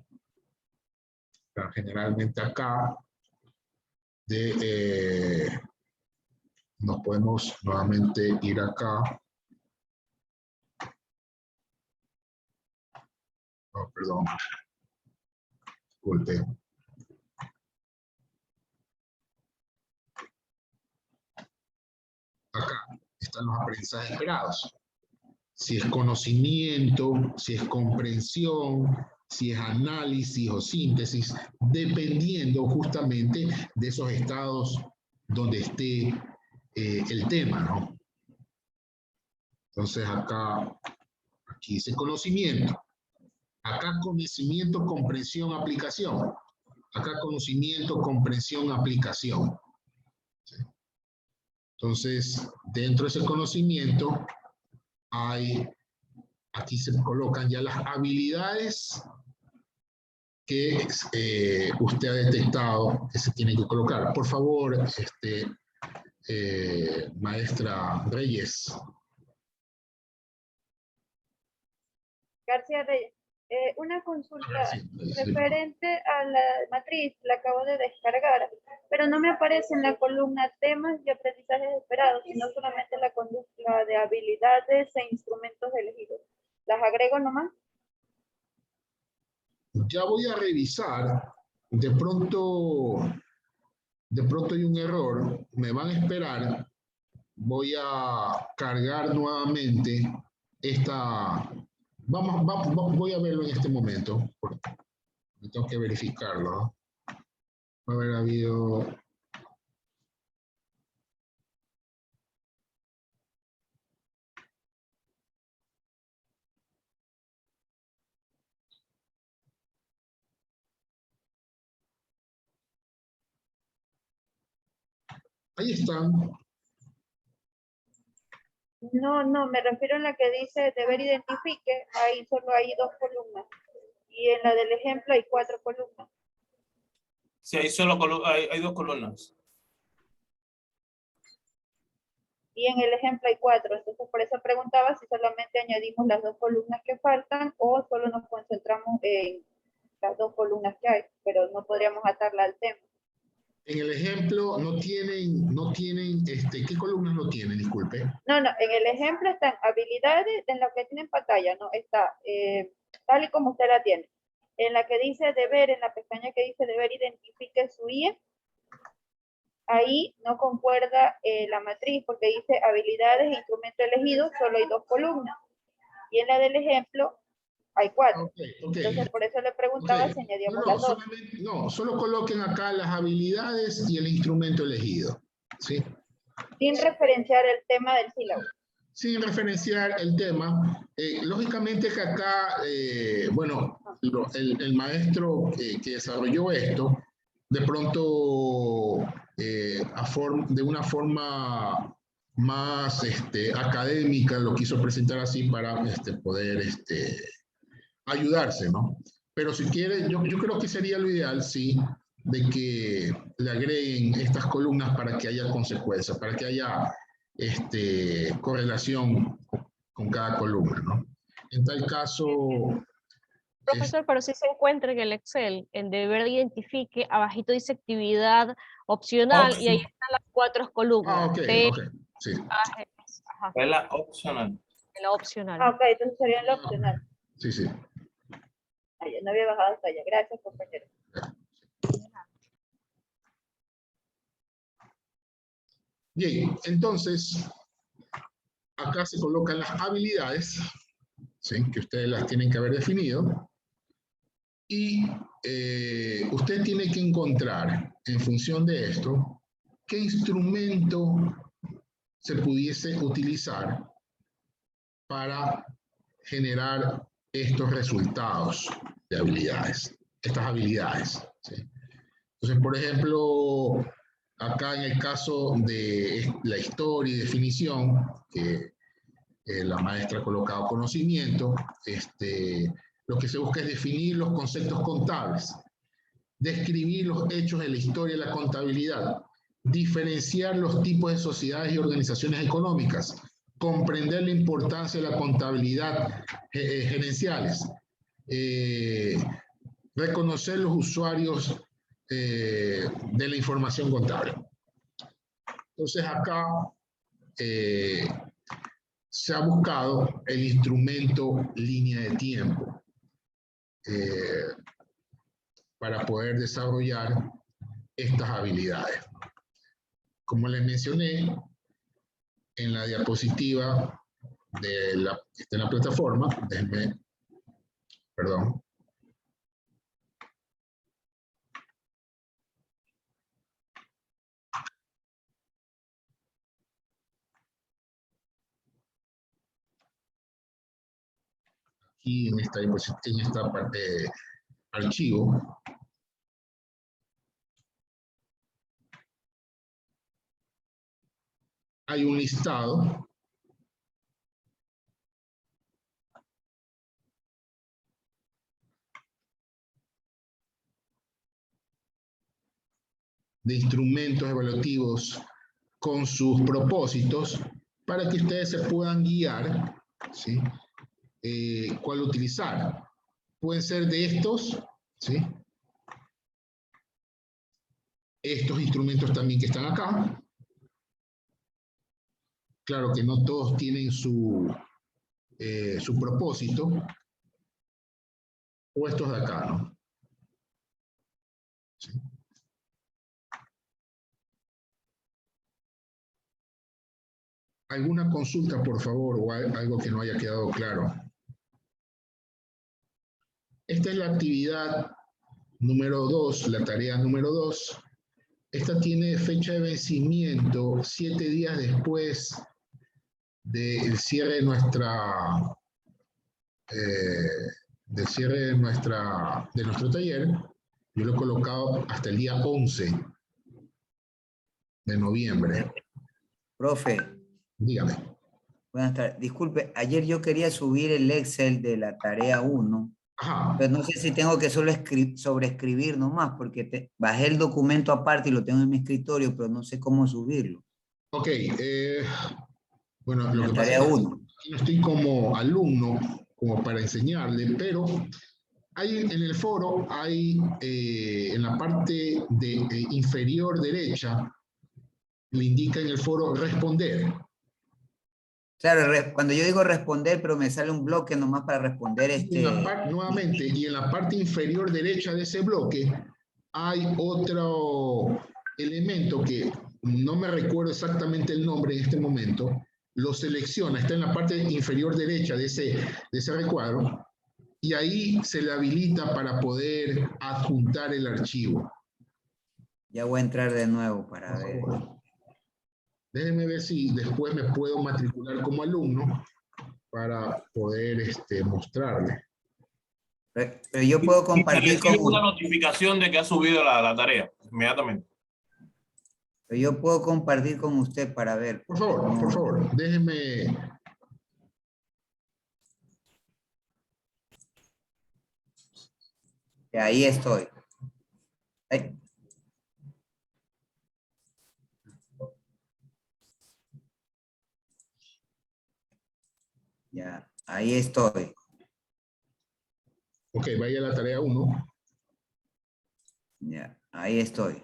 Pero generalmente acá nos podemos nuevamente ir acá. Oh, perdón. Disculpe. Acá están los aprendizajes esperados. Si es conocimiento, si es comprensión, si es análisis o síntesis, dependiendo justamente de esos estados donde esté el tema, ¿no? Entonces acá, aquí dice conocimiento. Acá conocimiento, comprensión, aplicación. Acá conocimiento, comprensión, aplicación. ¿Sí? Entonces, dentro de ese conocimiento hay, aquí se colocan ya las habilidades que usted ha detectado que se tienen que colocar. Por favor, maestra Reyes. García Reyes, una consulta Sí. referente a la matriz, la acabo de descargar, pero no me aparece en la columna temas y aprendizajes esperados, sino solamente la de habilidades e instrumentos elegidos. ¿Las agrego nomás? Ya voy a revisar. De pronto hay un error. Me van a esperar. Voy a cargar nuevamente esta. Voy a verlo en este momento. Porque tengo que verificarlo, ¿no? Va a haber habido. Ahí están. No, me refiero a la que dice deber identifique, ahí solo hay 2 columnas. Y en la del ejemplo hay 4 columnas. Sí, hay 2 columnas. Y en el ejemplo hay 4, entonces por eso preguntaba si solamente añadimos las 2 columnas que faltan o solo nos concentramos en las 2 columnas que hay, pero no podríamos atarla al tema. En el ejemplo no tienen, ¿qué columnas no tienen? Disculpe. No, en el ejemplo están habilidades, en lo que tiene en pantalla, ¿no? Está tal y como usted la tiene. En la que dice deber, en la pestaña que dice deber, identifique su IE, ahí no concuerda la matriz porque dice habilidades e instrumento elegido, solo hay 2 columnas. Y en la del ejemplo hay 4. Okay. Entonces por eso le preguntaba si añadíamos las 2. No, solo coloquen acá las habilidades y el instrumento elegido. ¿Sí? Sin referenciar el tema del sílabo. sin referenciar el tema. Lógicamente que acá, bueno, el maestro que desarrolló esto, de pronto, de una forma más académica, lo quiso presentar así para poder ayudarse, ¿no? Pero si quiere, yo creo que sería lo ideal, sí, de que le agreguen estas columnas para que haya consecuencias, para que haya correlación con cada columna, ¿no? En tal caso... Profesor, pero si se encuentra en el Excel, en deber identifique, abajito dice actividad opcional y ahí están las 4 columnas. Ah, ok, ok, sí. Ajá, Es la opcional. en la opcional. Ah, ok, entonces sería en la opcional. Sí, sí. Ah, ya no había bajado hasta allá. Gracias, compañero. Bien, entonces, acá se colocan las habilidades, ¿sí?, que ustedes las tienen que haber definido. Y usted tiene que encontrar, en función de esto, qué instrumento se pudiese utilizar para generar estos resultados de habilidades, estas habilidades, ¿sí? Entonces, por ejemplo, acá en el caso de la historia y definición, que la maestra ha colocado conocimiento, lo que se busca es definir los conceptos contables, describir los hechos de la historia y la contabilidad, diferenciar los tipos de sociedades y organizaciones económicas, comprender la importancia de la contabilidad gerenciales, reconocer los usuarios de la información contable. Entonces acá se ha buscado el instrumento línea de tiempo para poder desarrollar estas habilidades. Como les mencioné en la diapositiva que está en la plataforma, déjenme, perdón. Aquí en esta parte, archivo, hay un listado de instrumentos evaluativos con sus propósitos para que ustedes se puedan guiar, ¿sí?, cuál utilizar. Pueden ser de estos, ¿sí?, estos instrumentos también que están acá. Claro que no todos tienen su propósito, o estos de acá, ¿no? ¿Sí? ¿Alguna consulta, por favor, o algo que no haya quedado claro? Esta es la actividad número 2, la tarea número 2. Esta tiene fecha de vencimiento 7 días después del cierre de nuestro taller. Yo lo he colocado hasta el día 11 de noviembre. Profe. Dígame. Buenas tardes. Disculpe, ayer yo quería subir el Excel de la tarea 1. Ajá. Pero no sé si tengo que solo sobreescribir nomás, porque bajé el documento aparte y lo tengo en mi escritorio, pero no sé cómo subirlo. Ok. Bueno, lo la que tarea pasa es 1. que no estoy como alumno, como para enseñarle, pero hay en el foro, hay en la parte inferior derecha, le indica en el foro responder. Claro, cuando yo digo responder, pero me sale un bloque nomás para responder Nuevamente, y en la parte inferior derecha de ese bloque hay otro elemento que no me recuerdo exactamente el nombre en este momento, lo selecciona, está en la parte inferior derecha de ese recuadro, y ahí se le habilita para poder adjuntar el archivo. Ya voy a entrar de nuevo para ver. Déjenme ver si después me puedo matricular como alumno para poder mostrarle. Pero yo puedo compartir Recibe una con, notificación de que ha subido la tarea, inmediatamente. pero yo puedo compartir con usted para ver. Por favor, déjenme. Ahí estoy. Ahí. Ya, ahí estoy. Ok, vaya a la tarea 1. Ya, ahí estoy.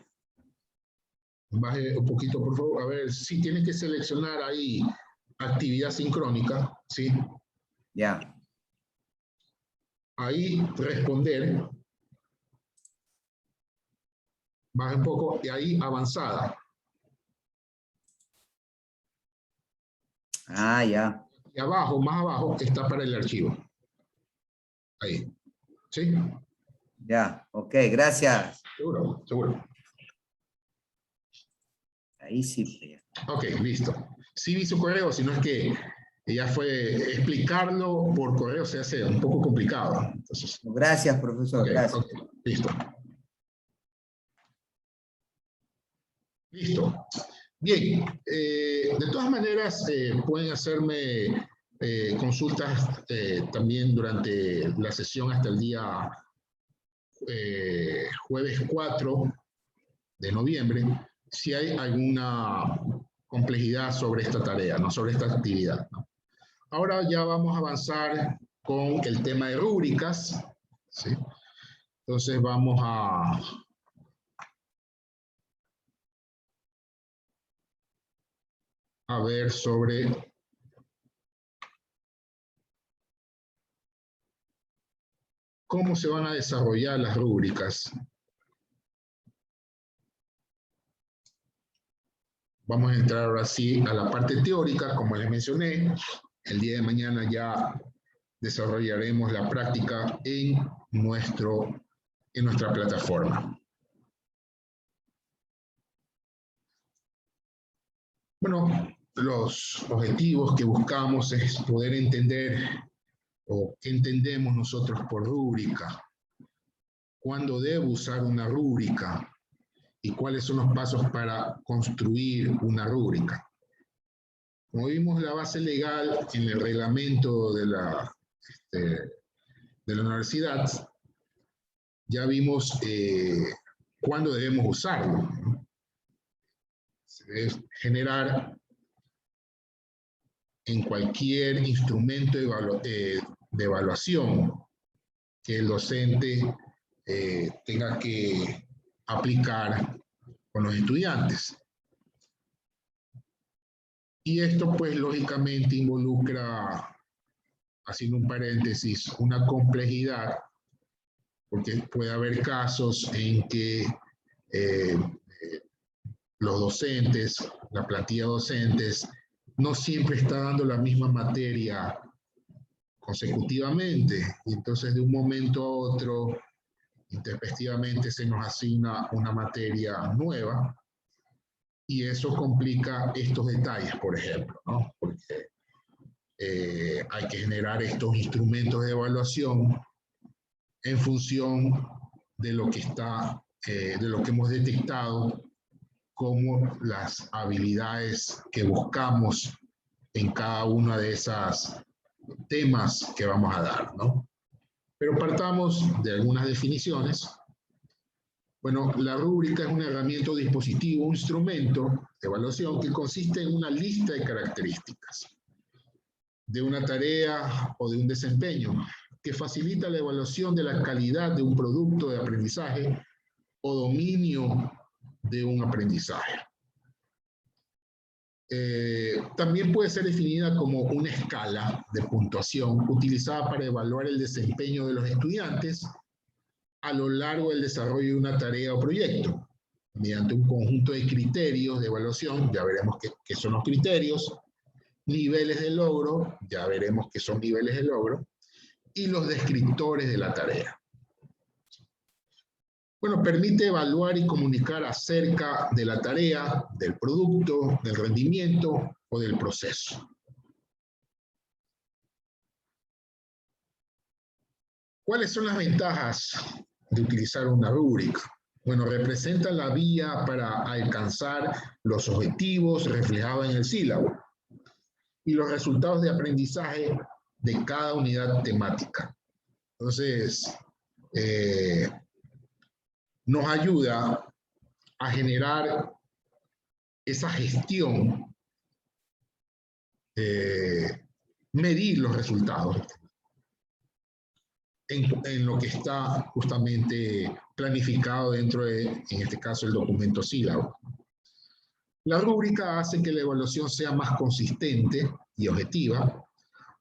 Baje un poquito, por favor. A ver, sí, tiene que seleccionar ahí actividad sincrónica, ¿sí? Ya. Ahí responder. Baje un poco y ahí avanzada. Ah, ya. Y abajo, más abajo, está para el archivo. Ahí. ¿Sí? Ya, ok, gracias. Seguro, seguro. Ahí sí. Ok, listo. Sí vi su correo, sino es que ya fue explicarlo por correo se hace un poco complicado. Entonces, Gracias, profesor. okay, Gracias. okay, listo. Listo. Bien, de todas maneras pueden hacerme consultas también durante la sesión hasta el día jueves 4 de noviembre, si hay alguna complejidad sobre esta tarea, ¿no? Sobre esta actividad, ¿no? Ahora ya vamos a avanzar con el tema de rúbricas, ¿sí? Entonces vamos a ver sobre cómo se van a desarrollar las rúbricas. Vamos a entrar ahora sí a la parte teórica, como les mencioné. El día de mañana ya desarrollaremos la práctica en nuestra plataforma. Bueno, los objetivos que buscamos es poder entender o qué entendemos nosotros por rúbrica, cuándo debo usar una rúbrica y cuáles son los pasos para construir una rúbrica. Como vimos la base legal en el reglamento de la universidad, ya vimos cuándo debemos usarlo, ¿no? Se debe generar en cualquier instrumento de evaluación que el docente tenga que aplicar con los estudiantes. Y esto pues lógicamente involucra, haciendo un paréntesis, una complejidad, porque puede haber casos en que los docentes, la plantilla de docentes, no siempre está dando la misma materia consecutivamente, y entonces de un momento a otro, intempestivamente se nos asigna una materia nueva, y eso complica estos detalles, por ejemplo, ¿no? Porque hay que generar estos instrumentos de evaluación en función de lo que de lo que hemos detectado como las habilidades que buscamos en cada uno de esos temas que vamos a dar, ¿no? Pero partamos de algunas definiciones. Bueno, la rúbrica es una herramienta o dispositivo, un instrumento de evaluación que consiste en una lista de características de una tarea o de un desempeño que facilita la evaluación de la calidad de un producto de aprendizaje o dominio de un aprendizaje. También puede ser definida como una escala de puntuación utilizada para evaluar el desempeño de los estudiantes a lo largo del desarrollo de una tarea o proyecto, mediante un conjunto de criterios de evaluación, ya veremos qué son los criterios, niveles de logro, ya veremos qué son niveles de logro, y los descriptores de la tarea. Bueno, permite evaluar y comunicar acerca de la tarea, del producto, del rendimiento o del proceso. ¿Cuáles son las ventajas de utilizar una rúbrica? Bueno, representa la vía para alcanzar los objetivos reflejados en el sílabo y los resultados de aprendizaje de cada unidad temática. Entonces, nos ayuda a generar esa gestión, medir los resultados en lo que está justamente planificado dentro de, en este caso, el documento sílabo. La rúbrica hace que la evaluación sea más consistente y objetiva,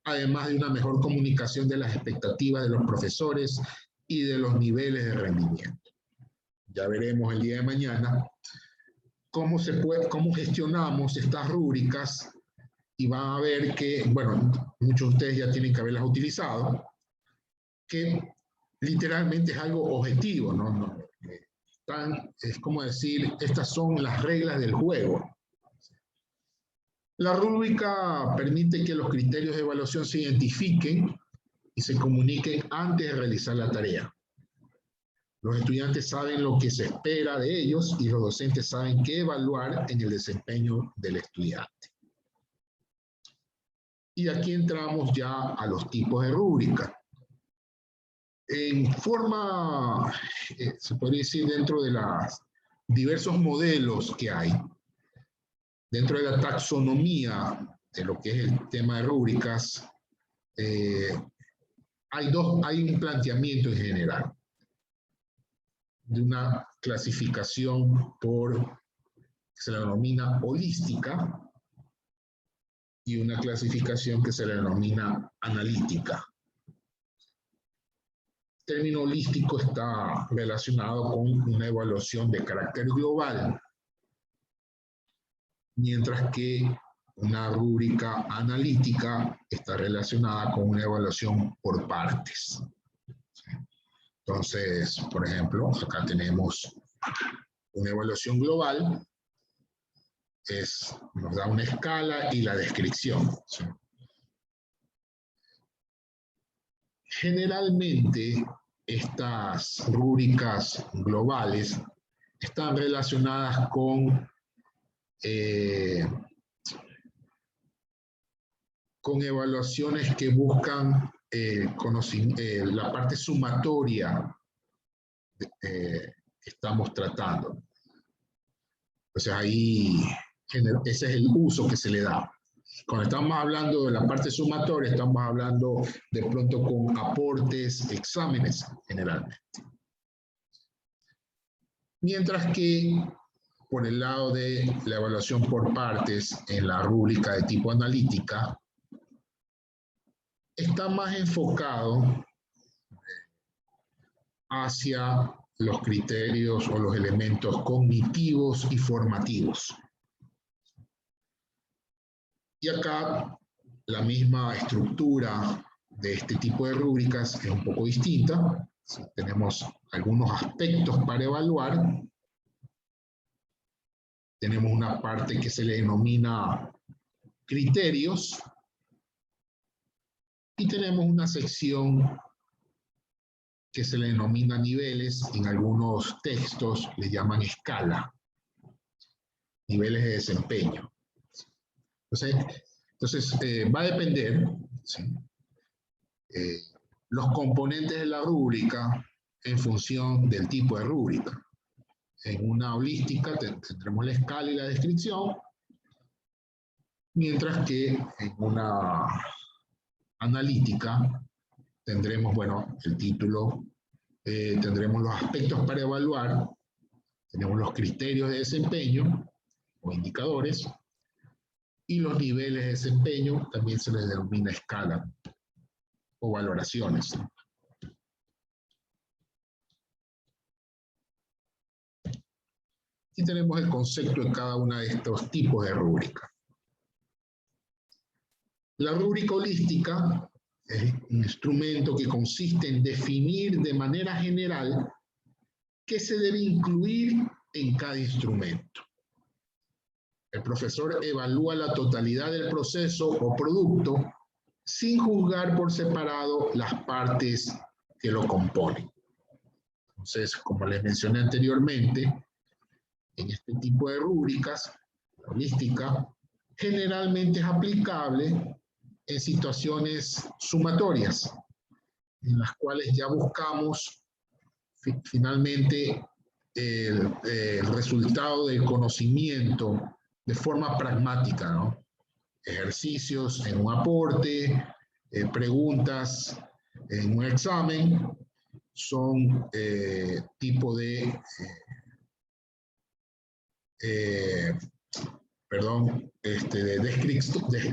además de una mejor comunicación de las expectativas de los profesores y de los niveles de rendimiento. Ya veremos el día de mañana cómo gestionamos estas rúbricas y van a ver que, bueno, muchos de ustedes ya tienen que haberlas utilizado, que literalmente es algo objetivo, ¿no? Es como decir, estas son las reglas del juego. La rúbrica permite que los criterios de evaluación se identifiquen y se comuniquen antes de realizar la tarea. Los estudiantes saben lo que se espera de ellos y los docentes saben qué evaluar en el desempeño del estudiante. Y aquí entramos ya a los tipos de rúbrica. En forma, se podría decir, dentro de los diversos modelos que hay, dentro de la taxonomía de lo que es el tema de rúbricas, hay un planteamiento en general de una clasificación que se la denomina holística y una clasificación que se la denomina analítica. El término holístico está relacionado con una evaluación de carácter global, mientras que una rúbrica analítica está relacionada con una evaluación por partes. Entonces, por ejemplo, acá tenemos una evaluación global, nos da una escala y la descripción. ¿Sí? Generalmente, estas rúbricas globales están relacionadas con evaluaciones que buscan la parte sumatoria que estamos tratando. Entonces ahí, ese es el uso que se le da. Cuando estamos hablando de la parte sumatoria, estamos hablando de pronto con aportes, exámenes, generalmente. Mientras que, por el lado de la evaluación por partes, en la rúbrica de tipo analítica, está más enfocado hacia los criterios o los elementos cognitivos y formativos. Y acá la misma estructura de este tipo de rúbricas es un poco distinta. Sí, tenemos algunos aspectos para evaluar. Tenemos una parte que se le denomina criterios. Y tenemos una sección que se le denomina niveles. En algunos textos le llaman escala. Niveles de desempeño. Entonces va a depender, ¿sí? Los componentes de la rúbrica en función del tipo de rúbrica. En una holística tendremos la escala y la descripción, mientras que en una analítica tendremos, bueno, el título, tendremos los aspectos para evaluar, tenemos los criterios de desempeño o indicadores, y los niveles de desempeño también se les denomina escala o valoraciones. Y tenemos el concepto de cada uno de estos tipos de rúbrica. La rúbrica holística es un instrumento que consiste en definir de manera general ¿qué se debe incluir en cada instrumento? El profesor evalúa la totalidad del proceso o producto sin juzgar por separado las partes que lo componen. Entonces, como les mencioné anteriormente, en este tipo de rúbricas, la holística generalmente es aplicable en situaciones sumatorias, en las cuales ya buscamos finalmente el resultado del conocimiento de forma pragmática, ¿no? Ejercicios en un aporte, preguntas en un examen, son tipo de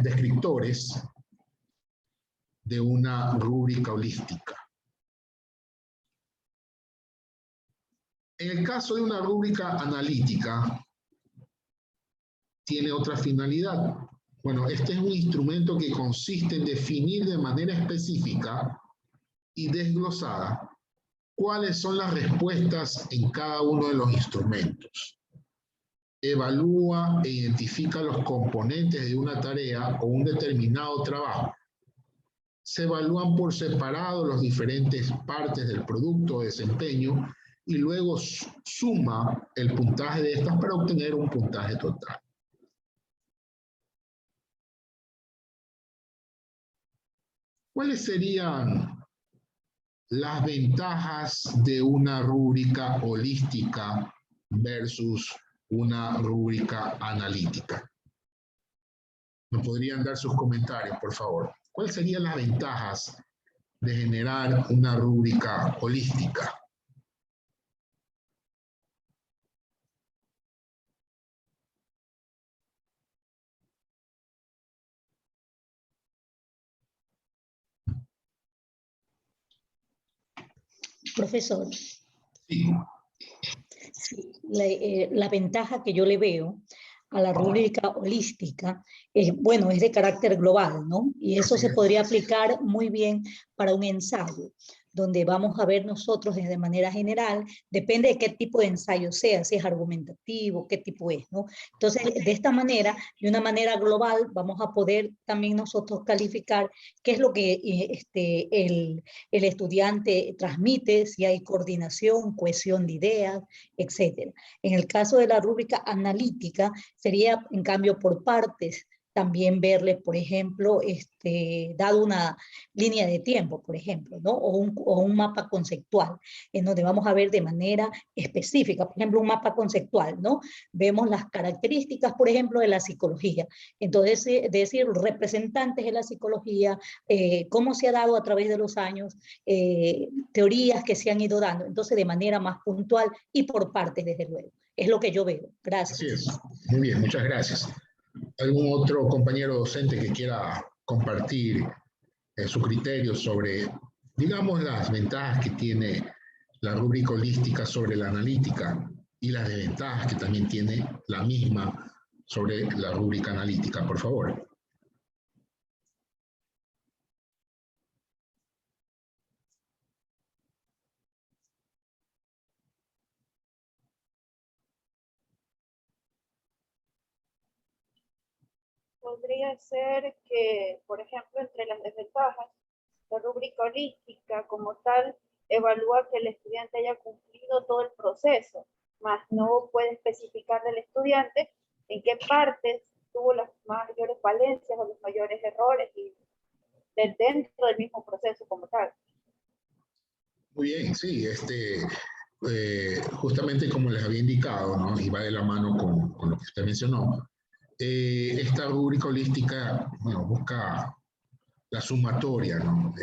descriptores de una rúbrica holística. En el caso de una rúbrica analítica, tiene otra finalidad. Bueno, este es un instrumento que consiste en definir de manera específica y desglosada cuáles son las respuestas en cada uno de los instrumentos. Evalúa e identifica los componentes de una tarea o un determinado trabajo. Se evalúan por separado las diferentes partes del producto o desempeño y luego suma el puntaje de estas para obtener un puntaje total. ¿Cuáles serían las ventajas de una rúbrica holística versus una rúbrica analítica? ¿Me podrían dar sus comentarios, por favor? ¿Cuáles serían las ventajas de generar una rúbrica holística? Profesor, Sí. sí, la ventaja que yo le veo a la rúbrica holística es, bueno, es de carácter global, ¿no? Y eso se podría aplicar muy bien para un ensayo, donde vamos a ver nosotros de manera general, depende de qué tipo de ensayo sea, si es argumentativo, qué tipo es, ¿no? Entonces, de esta manera, de una manera global, vamos a poder también nosotros calificar qué es lo que el estudiante transmite, si hay coordinación, cohesión de ideas, etc. En el caso de la rúbrica analítica, sería en cambio por partes, también verles, por ejemplo, dado una línea de tiempo, por ejemplo, ¿no? O un mapa conceptual, en donde vamos a ver de manera específica, por ejemplo, un mapa conceptual, ¿no? Vemos las características, por ejemplo, de la psicología. Entonces, decir, representantes de la psicología, cómo se ha dado a través de los años, teorías que se han ido dando, entonces de manera más puntual y por partes, desde luego. Es lo que yo veo. Gracias. Así es. Muy bien, muchas gracias. ¿Algún otro compañero docente que quiera compartir su criterio sobre, digamos, las ventajas que tiene la rúbrica holística sobre la analítica y las desventajas que también tiene la misma sobre la rúbrica analítica, por favor? Podría ser que, por ejemplo, entre las desventajas, la rúbrica holística como tal evalúa que el estudiante haya cumplido todo el proceso, más no puede especificar del estudiante en qué partes tuvo las mayores falencias o los mayores errores y dentro del mismo proceso como tal. Muy bien, sí, justamente como les había indicado, ¿no? Y va de la mano con lo que usted mencionó, esta rúbrica holística, bueno, busca la sumatoria, ¿no?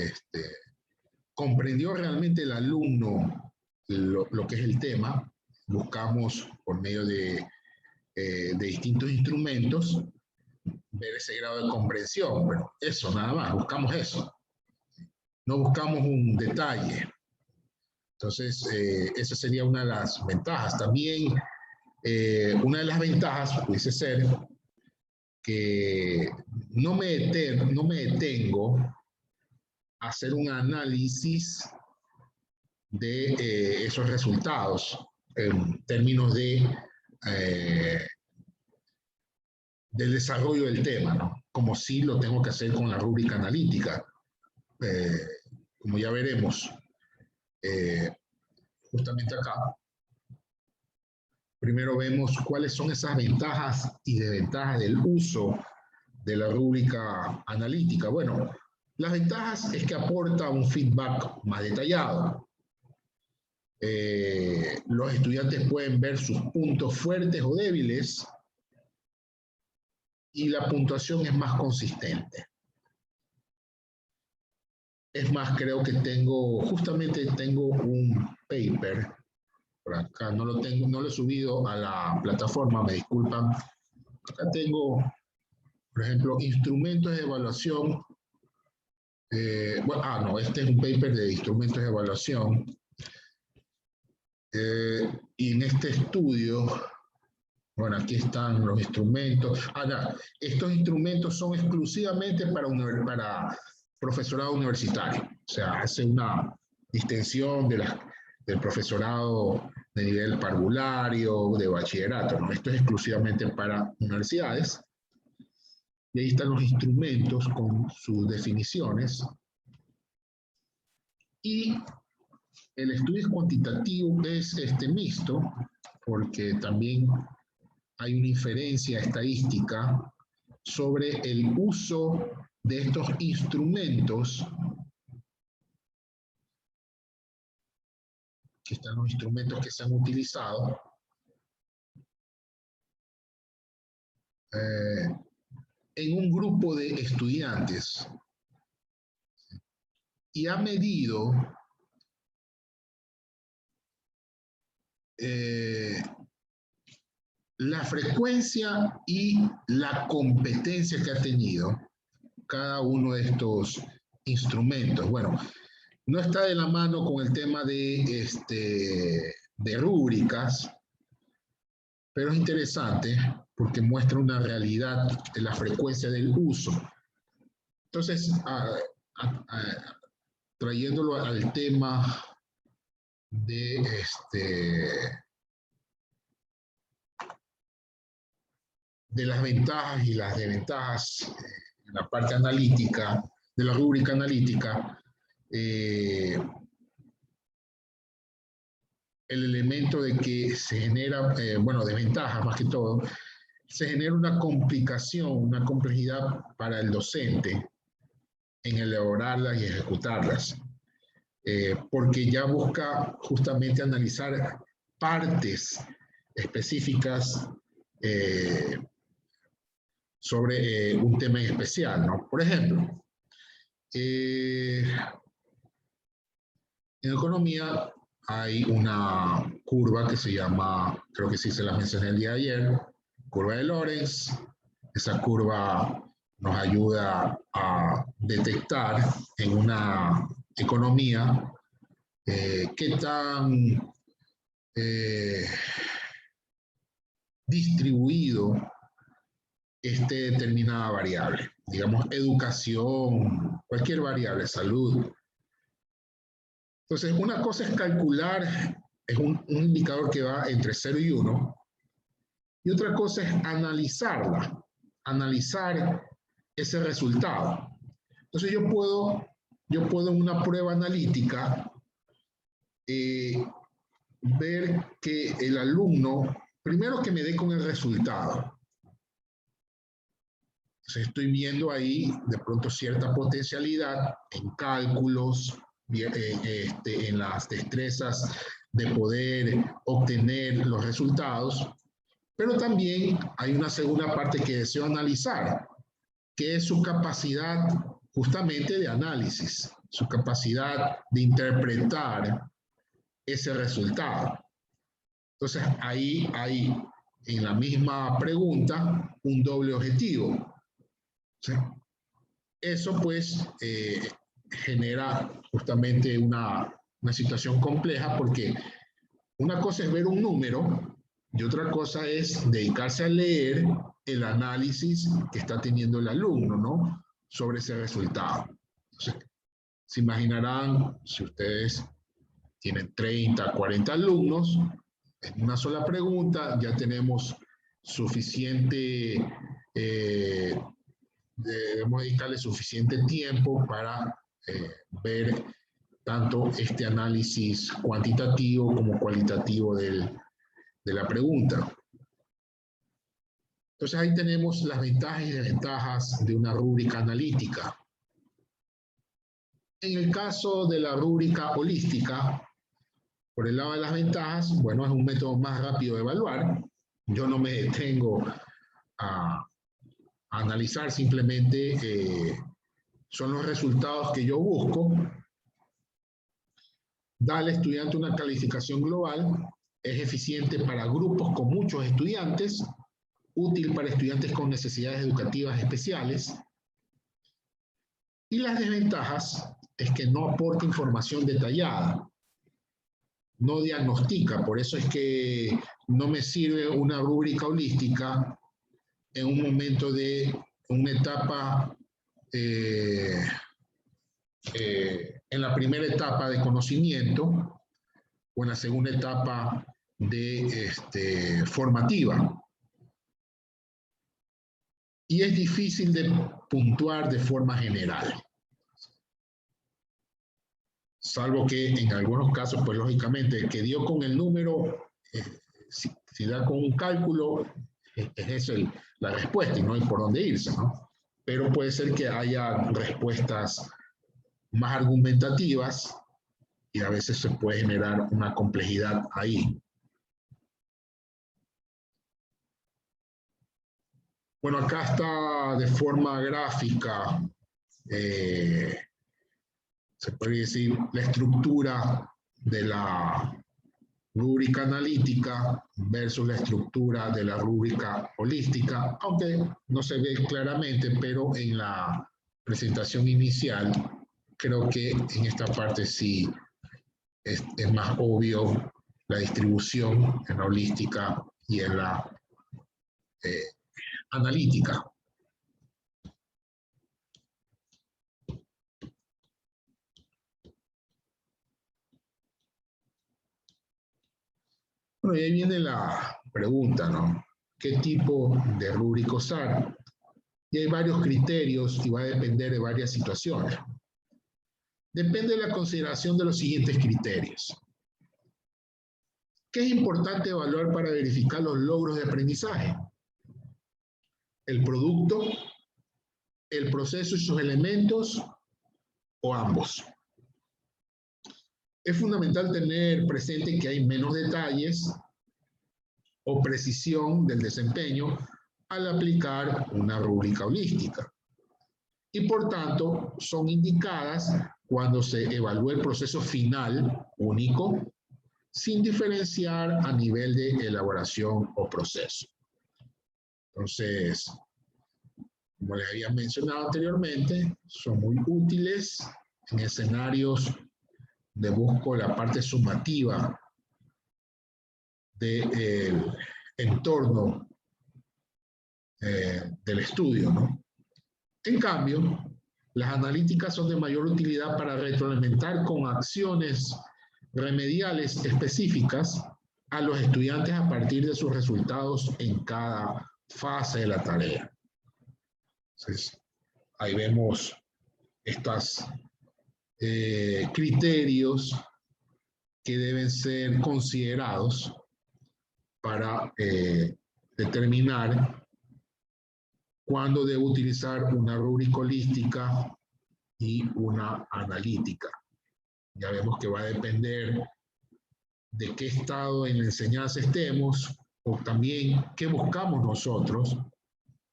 Comprendió realmente el alumno lo que es el tema. Buscamos por medio de distintos instrumentos ver ese grado de comprensión. Bueno, eso nada más, buscamos eso. No buscamos un detalle. Entonces, esa sería una de las ventajas. También, una de las ventajas pudiese ser que no me detengo a hacer un análisis de esos resultados. en términos de, del desarrollo del tema, ¿no? Como sí lo tengo que hacer con la rúbrica analítica. Como ya veremos, justamente acá, primero vemos cuáles son esas ventajas y desventajas del uso de la rúbrica analítica. Bueno, las ventajas es que aporta un feedback más detallado. Los estudiantes pueden ver sus puntos fuertes o débiles y la puntuación es más consistente. Es más, creo que justamente tengo un paper, por acá no lo tengo, no lo he subido a la plataforma, me disculpan. Acá tengo, por ejemplo, instrumentos de evaluación. No, este es un paper de instrumentos de evaluación. Y en este estudio, bueno, aquí están los instrumentos. Estos instrumentos son exclusivamente para profesorado universitario. O sea, hace una distinción del profesorado de nivel parvulario, de bachillerato, ¿no? Esto es exclusivamente para universidades. Y ahí están los instrumentos con sus definiciones. Y el estudio cuantitativo es mixto, porque también hay una inferencia estadística sobre el uso de estos instrumentos. Aquí están los instrumentos que se han utilizado. En un grupo de estudiantes y ha medido la frecuencia y la competencia que ha tenido cada uno de estos instrumentos. Bueno, no está de la mano con el tema de rúbricas, pero es interesante porque muestra una realidad de la frecuencia del uso. Entonces, trayéndolo al tema de las ventajas y las desventajas en la parte analítica, de la rúbrica analítica, el elemento de que se genera, desventajas más que todo, se genera una complicación, una complejidad para el docente en elaborarlas y ejecutarlas, porque ya busca justamente analizar partes específicas sobre un tema en especial, ¿no? Por ejemplo, en economía hay una curva que se llama, creo que sí se la mencioné el día de ayer, curva de Lorenz. Esa curva nos ayuda a detectar en una economía qué tan distribuido esté determinada variable. Digamos, educación, cualquier variable, salud. Entonces, una cosa es calcular, es un indicador que va entre 0 y 1, y otra cosa es analizarla, analizar ese resultado. Entonces, yo puedo en una prueba analítica ver que el alumno, primero que me dé con el resultado. Entonces, estoy viendo ahí de pronto cierta potencialidad en cálculos, en las destrezas de poder obtener los resultados, pero también hay una segunda parte que deseo analizar, que es su capacidad justamente de análisis, su capacidad de interpretar ese resultado. Entonces, ahí hay en la misma pregunta un doble objetivo. ¿Sí? Eso pues genera justamente una situación compleja, porque una cosa es ver un número y otra cosa es dedicarse a leer el análisis que está teniendo el alumno, ¿no? Sobre ese resultado. Entonces, se imaginarán, si ustedes tienen 30, 40 alumnos, en una sola pregunta ya tenemos suficiente, debemos dedicarle suficiente tiempo para ver tanto este análisis cuantitativo como cualitativo de la pregunta. Entonces ahí tenemos las ventajas y desventajas de una rúbrica analítica. En el caso de la rúbrica holística, por el lado de las ventajas, bueno, es un método más rápido de evaluar. Yo no me detengo a analizar, simplemente son los resultados que yo busco. Da al estudiante una calificación global, es eficiente para grupos con muchos estudiantes, útil para estudiantes con necesidades educativas especiales. Y las desventajas es que no aporta información detallada, no diagnostica, por eso es que no me sirve una rúbrica holística en un momento de una etapa, en la primera etapa de conocimiento o en la segunda etapa de formativa. Y es difícil de puntuar de forma general. Salvo que en algunos casos, pues lógicamente, el que dio con el número, si da con un cálculo, es la respuesta y no hay por dónde irse, ¿no? Pero puede ser que haya respuestas más argumentativas y a veces se puede generar una complejidad ahí. Bueno, acá está de forma gráfica, se puede decir, la estructura de la rúbrica analítica versus la estructura de la rúbrica holística, aunque no se ve claramente, pero en la presentación inicial creo que en esta parte sí es más obvio la distribución en la holística y en la analítica. Bueno, y ahí viene la pregunta, ¿no? ¿Qué tipo de rúbrica usar? Y hay varios criterios y va a depender de varias situaciones. Depende de la consideración de los siguientes criterios. ¿Qué es importante evaluar para verificar los logros de aprendizaje? ¿El producto, el proceso y sus elementos o ambos? Es fundamental tener presente que hay menos detalles o precisión del desempeño al aplicar una rúbrica holística. Y por tanto, son indicadas cuando se evalúa el proceso final único, sin diferenciar a nivel de elaboración o proceso. Entonces, como les había mencionado anteriormente, son muy útiles en escenarios de busco la parte sumativa del entorno del estudio, ¿no? En cambio, las analíticas son de mayor utilidad para retroalimentar con acciones remediales específicas a los estudiantes a partir de sus resultados en cada fase de la tarea. Entonces, ahí vemos estos criterios que deben ser considerados para determinar cuándo debo utilizar una rúbrica holística y una analítica. Ya vemos que va a depender de qué estado en la enseñanza estemos o también qué buscamos nosotros.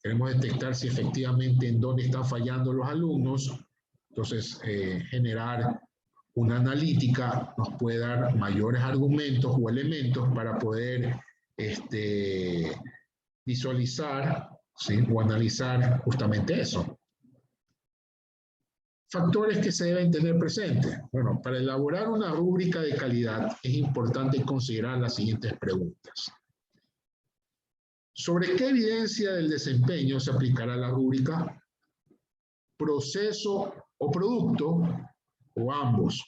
Queremos detectar si efectivamente en dónde están fallando los alumnos. Entonces, generar una analítica nos puede dar mayores argumentos o elementos para poder visualizar, ¿sí?, o analizar justamente eso. Factores que se deben tener presentes. Bueno, para elaborar una rúbrica de calidad es importante considerar las siguientes preguntas. ¿Sobre qué evidencia del desempeño se aplicará la rúbrica? ¿Proceso o producto o ambos?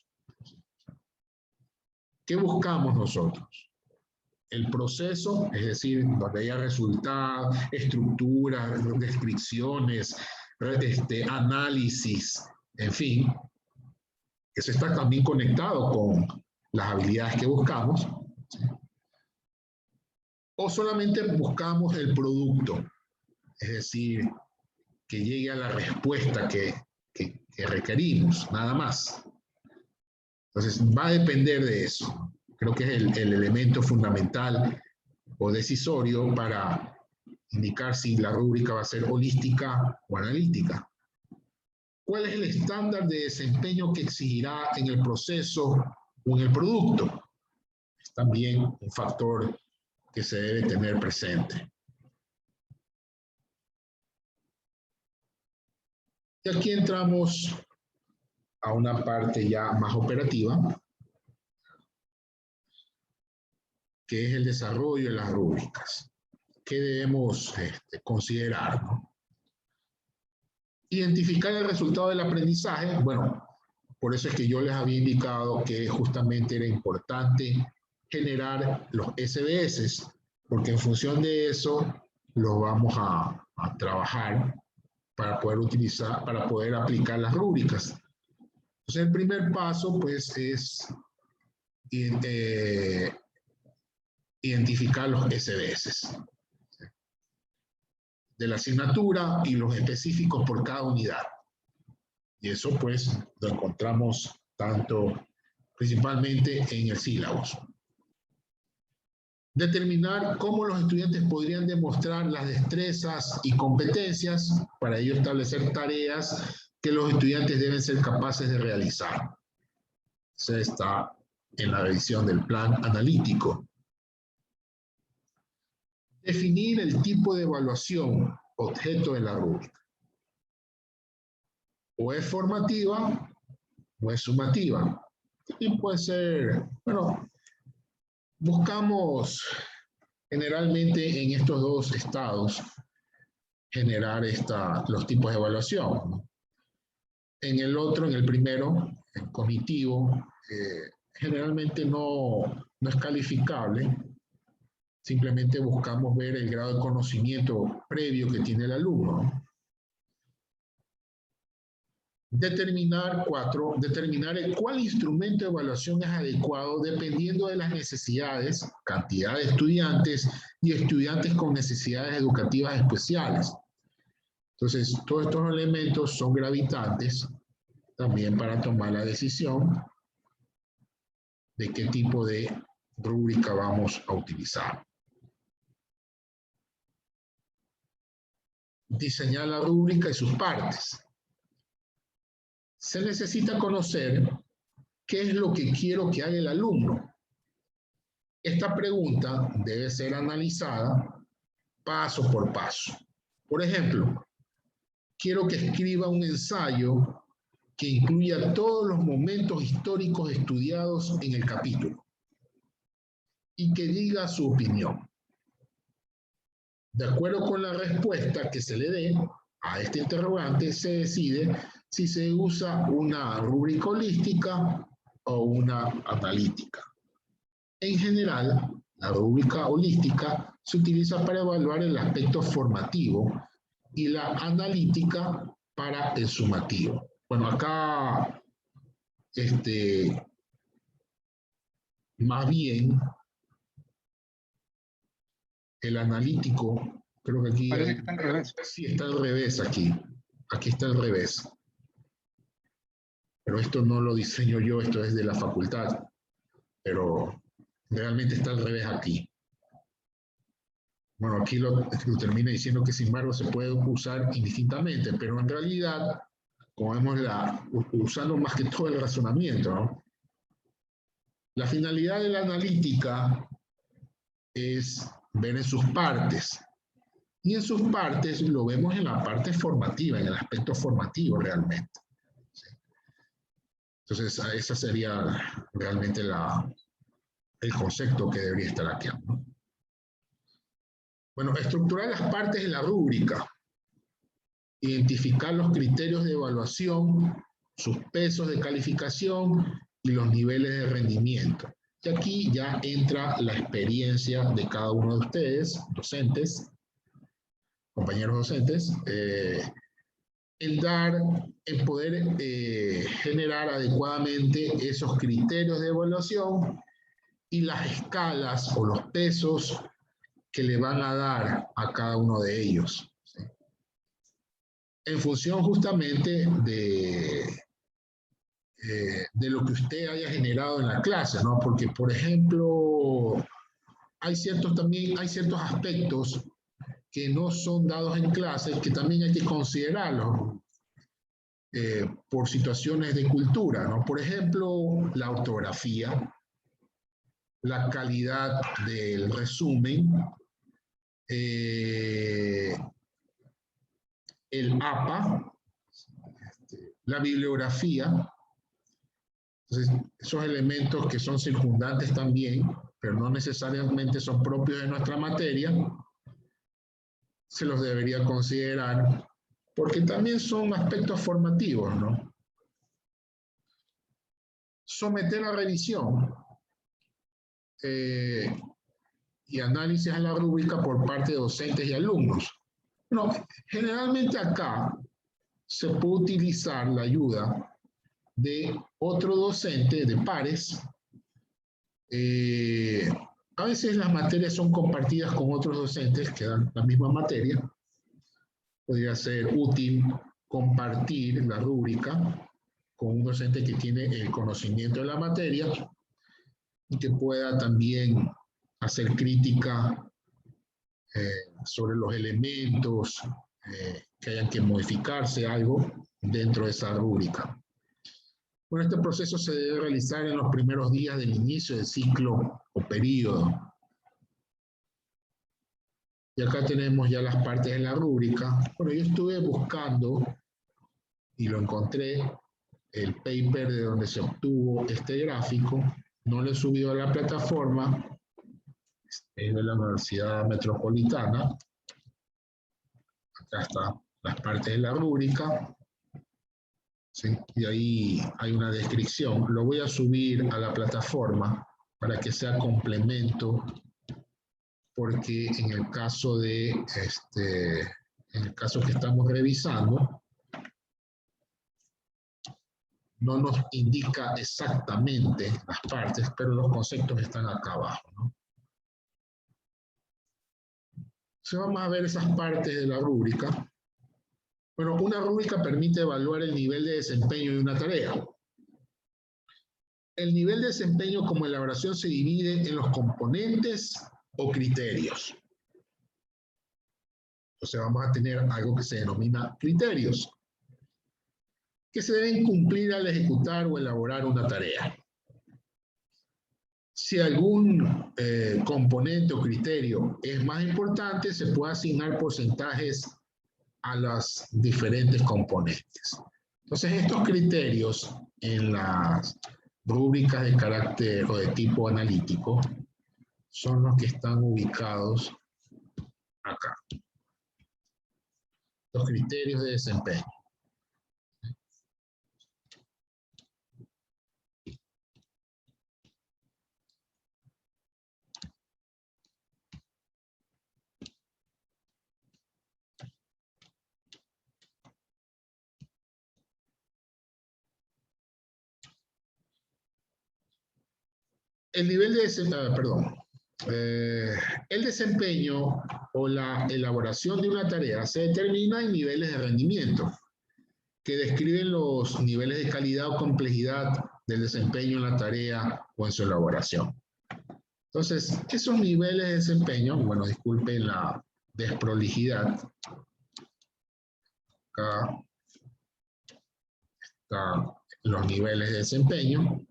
¿Qué buscamos nosotros? el proceso, es decir, donde haya resultados, estructuras, descripciones, análisis, en fin. Eso está también conectado con las habilidades que buscamos. ¿Sí? O solamente buscamos el producto, es decir, que llegue a la respuesta que requerimos, nada más. Entonces, va a depender de eso. Creo que es el elemento fundamental o decisorio para indicar si la rúbrica va a ser holística o analítica. ¿Cuál es el estándar de desempeño que exigirá en el proceso o en el producto? Es también un factor que se debe tener presente. Y aquí entramos a una parte ya más operativa, que es el desarrollo de las rúbricas. ¿Qué debemos considerar, ¿no? Identificar el resultado del aprendizaje. Bueno, por eso es que yo les había indicado que justamente era importante generar los SBS, porque en función de eso los vamos a trabajar para poder utilizar, para poder aplicar las rúbricas. Entonces, el primer paso, pues, es identificar los SBS de la asignatura y los específicos por cada unidad. Y eso, pues, lo encontramos principalmente en el sílabus. Determinar cómo los estudiantes podrían demostrar las destrezas y competencias, para ello establecer tareas que los estudiantes deben ser capaces de realizar. Eso está en la revisión del plan analítico. Definir el tipo de evaluación objeto de la rúbrica. O es formativa o es sumativa. Y puede ser, bueno, buscamos generalmente en estos dos estados generar los tipos de evaluación, ¿no? En el otro, en el primero, el cognitivo, generalmente no es calificable. Simplemente buscamos ver el grado de conocimiento previo que tiene el alumno. Determinar cuál instrumento de evaluación es adecuado dependiendo de las necesidades, cantidad de estudiantes y estudiantes con necesidades educativas especiales. Entonces, todos estos elementos son gravitantes también para tomar la decisión de qué tipo de rúbrica vamos a utilizar. Diseñar la rúbrica y sus partes. Se necesita conocer qué es lo que quiero que haga el alumno. Esta pregunta debe ser analizada paso por paso. Por ejemplo, quiero que escriba un ensayo que incluya todos los momentos históricos estudiados en el capítulo y que diga su opinión. De acuerdo con la respuesta que se le dé a este interrogante, se decide si se usa una rúbrica holística o una analítica. En general, la rúbrica holística se utiliza para evaluar el aspecto formativo y la analítica para el sumativo. Bueno, acá, más bien, el analítico, creo que aquí... Parece que está al revés. Sí, está al revés aquí. Aquí está al revés. Pero esto no lo diseño yo, esto es de la facultad. Pero realmente está al revés aquí. Bueno, aquí lo termina diciendo que sin embargo se puede usar indistintamente, pero en realidad, como vemos, usando más que todo el razonamiento, ¿no? La finalidad de la analítica es ver en sus partes. Y en sus partes lo vemos en la parte formativa, en el aspecto formativo realmente. ¿Sí? Entonces, esa sería realmente el concepto que debería estar aquí, ¿no? Bueno, estructurar las partes de la rúbrica. Identificar los criterios de evaluación, sus pesos de calificación y los niveles de rendimiento. Y aquí ya entra la experiencia de cada uno de ustedes, docentes, compañeros docentes, el poder generar adecuadamente esos criterios de evaluación y las escalas o los pesos que le van a dar a cada uno de ellos, ¿sí? En función justamente de lo que usted haya generado en la clase, ¿no? Porque, por ejemplo, hay ciertos aspectos que no son dados en clase que también hay que considerarlos por situaciones de cultura, ¿no? Por ejemplo, la ortografía, la calidad del resumen, el APA, la bibliografía. Entonces, esos elementos que son circundantes también, pero no necesariamente son propios de nuestra materia, se los debería considerar, porque también son aspectos formativos, ¿no? Someter a revisión y análisis a la rúbrica por parte de docentes y alumnos. No, generalmente acá se puede utilizar la ayuda de otro docente de pares. A veces las materias son compartidas con otros docentes que dan la misma materia. Podría ser útil compartir la rúbrica con un docente que tiene el conocimiento de la materia y que pueda también hacer crítica sobre los elementos que hayan que modificarse algo dentro de esa rúbrica. Bueno, este proceso se debe realizar en los primeros días del inicio del ciclo o periodo. Y acá tenemos ya las partes de la rúbrica. Bueno, yo estuve buscando y lo encontré, el paper de donde se obtuvo este gráfico. No lo he subido a la plataforma, es de la Universidad Metropolitana. Acá están las partes de la rúbrica. ¿Sí? Y ahí hay una descripción. Lo voy a subir a la plataforma para que sea complemento, porque en el caso en el caso que estamos revisando, no nos indica exactamente las partes, pero los conceptos están acá abajo, ¿no? Entonces vamos a ver esas partes de la rúbrica. Bueno, una rúbrica permite evaluar el nivel de desempeño de una tarea. El nivel de desempeño como elaboración se divide en los componentes o criterios. Entonces vamos a tener algo que se denomina criterios, que se deben cumplir al ejecutar o elaborar una tarea. Si algún componente o criterio es más importante, se puede asignar porcentajes a las diferentes componentes. Entonces, estos criterios en las rúbricas de carácter o de tipo analítico son los que están ubicados acá. Los criterios de desempeño. El nivel de desempeño, el desempeño o la elaboración de una tarea se determina en niveles de rendimiento que describen los niveles de calidad o complejidad del desempeño en la tarea o en su elaboración. Entonces, esos niveles de desempeño, bueno, disculpen la desprolijidad. Acá están los niveles de desempeño.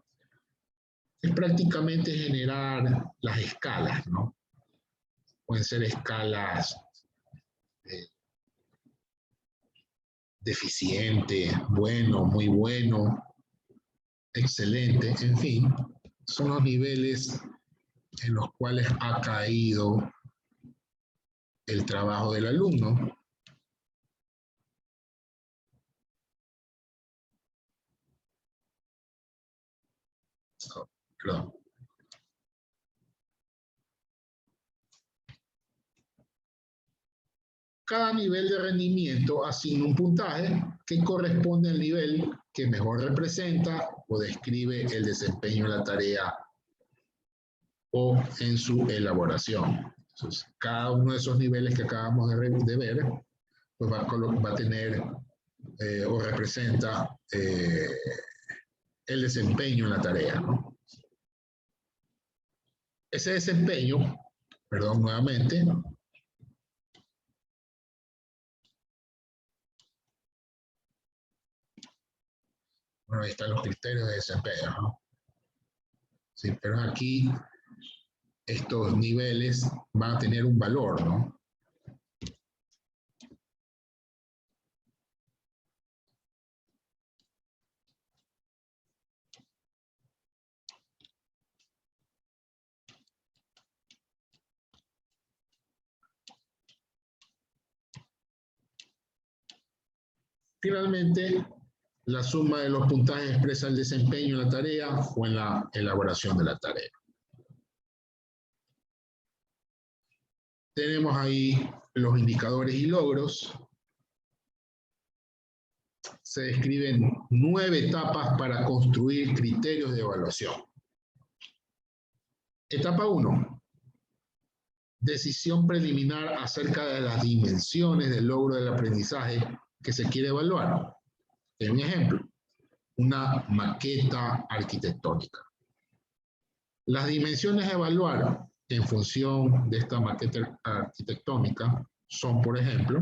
Es prácticamente generar las escalas, ¿no? Pueden ser escalas deficiente, bueno, muy bueno, excelente, en fin, son los niveles en los cuales ha caído el trabajo del alumno. Perdón. cada nivel de rendimiento asigna un puntaje que corresponde al nivel que mejor representa o describe el desempeño de la tarea o en su elaboración. Entonces, cada uno de esos niveles que acabamos de ver, pues va a tener o representa el desempeño en la tarea, ¿no? Ese desempeño, perdón, nuevamente, bueno, ahí están los criterios de desempeño, ¿no? Sí, pero aquí estos niveles van a tener un valor, ¿no? Finalmente, la suma de los puntajes expresa el desempeño en la tarea o en la elaboración de la tarea. Tenemos ahí los indicadores y logros. Se describen 9 etapas para construir criterios de evaluación. Etapa 1. Decisión preliminar acerca de las dimensiones del logro del aprendizaje que se quiere evaluar. Un ejemplo, una maqueta arquitectónica. Las dimensiones a evaluar en función de esta maqueta arquitectónica son, por ejemplo,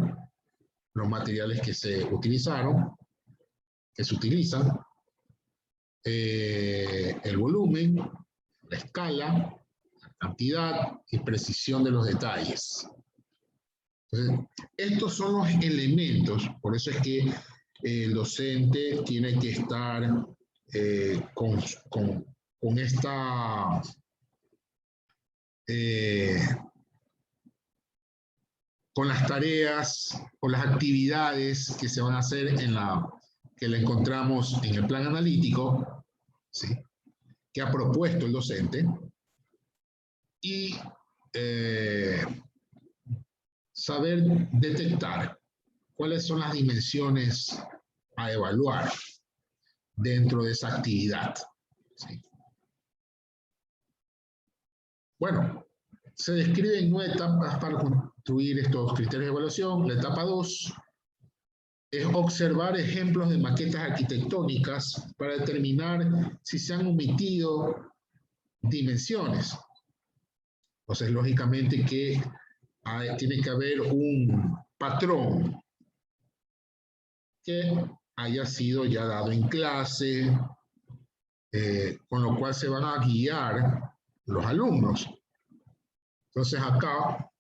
los materiales que se utilizaron, que se utilizan, el volumen, la escala, la cantidad y precisión de los detalles. Entonces, estos son los elementos, por eso es que el docente tiene que estar con esta con las tareas o las actividades que se van a hacer que la encontramos en el plan analítico, ¿sí?, que ha propuesto el docente, y saber detectar cuáles son las dimensiones a evaluar dentro de esa actividad, ¿sí? Bueno, se describen 9 etapas para construir estos criterios de evaluación. La etapa 2 es observar ejemplos de maquetas arquitectónicas para determinar si se han omitido dimensiones. Entonces, lógicamente que tiene que haber un patrón que haya sido ya dado en clase, con lo cual se van a guiar los alumnos. Entonces acá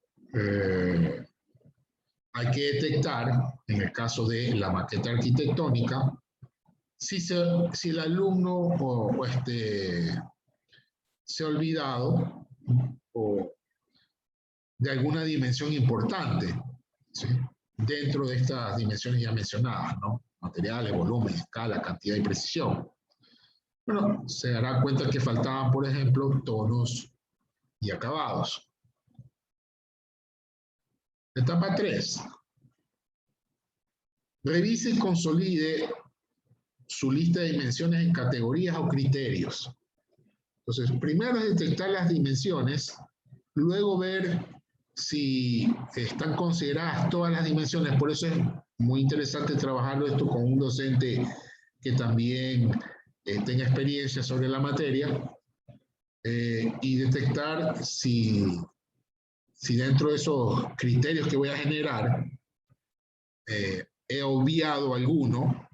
hay que detectar, en el caso de la maqueta arquitectónica, si el alumno se ha olvidado de alguna dimensión importante, ¿sí?, dentro de estas dimensiones ya mencionadas, ¿no? Materiales, volumen, escala, cantidad y precisión. Bueno, se dará cuenta que faltaban, por ejemplo, tonos y acabados. Etapa 3. Revise y consolide su lista de dimensiones en categorías o criterios. Entonces, primero es detectar las dimensiones, luego ver si están consideradas todas las dimensiones. Por eso es muy interesante trabajarlo esto con un docente que también tenga experiencia sobre la materia, y detectar si dentro de esos criterios que voy a generar he obviado alguno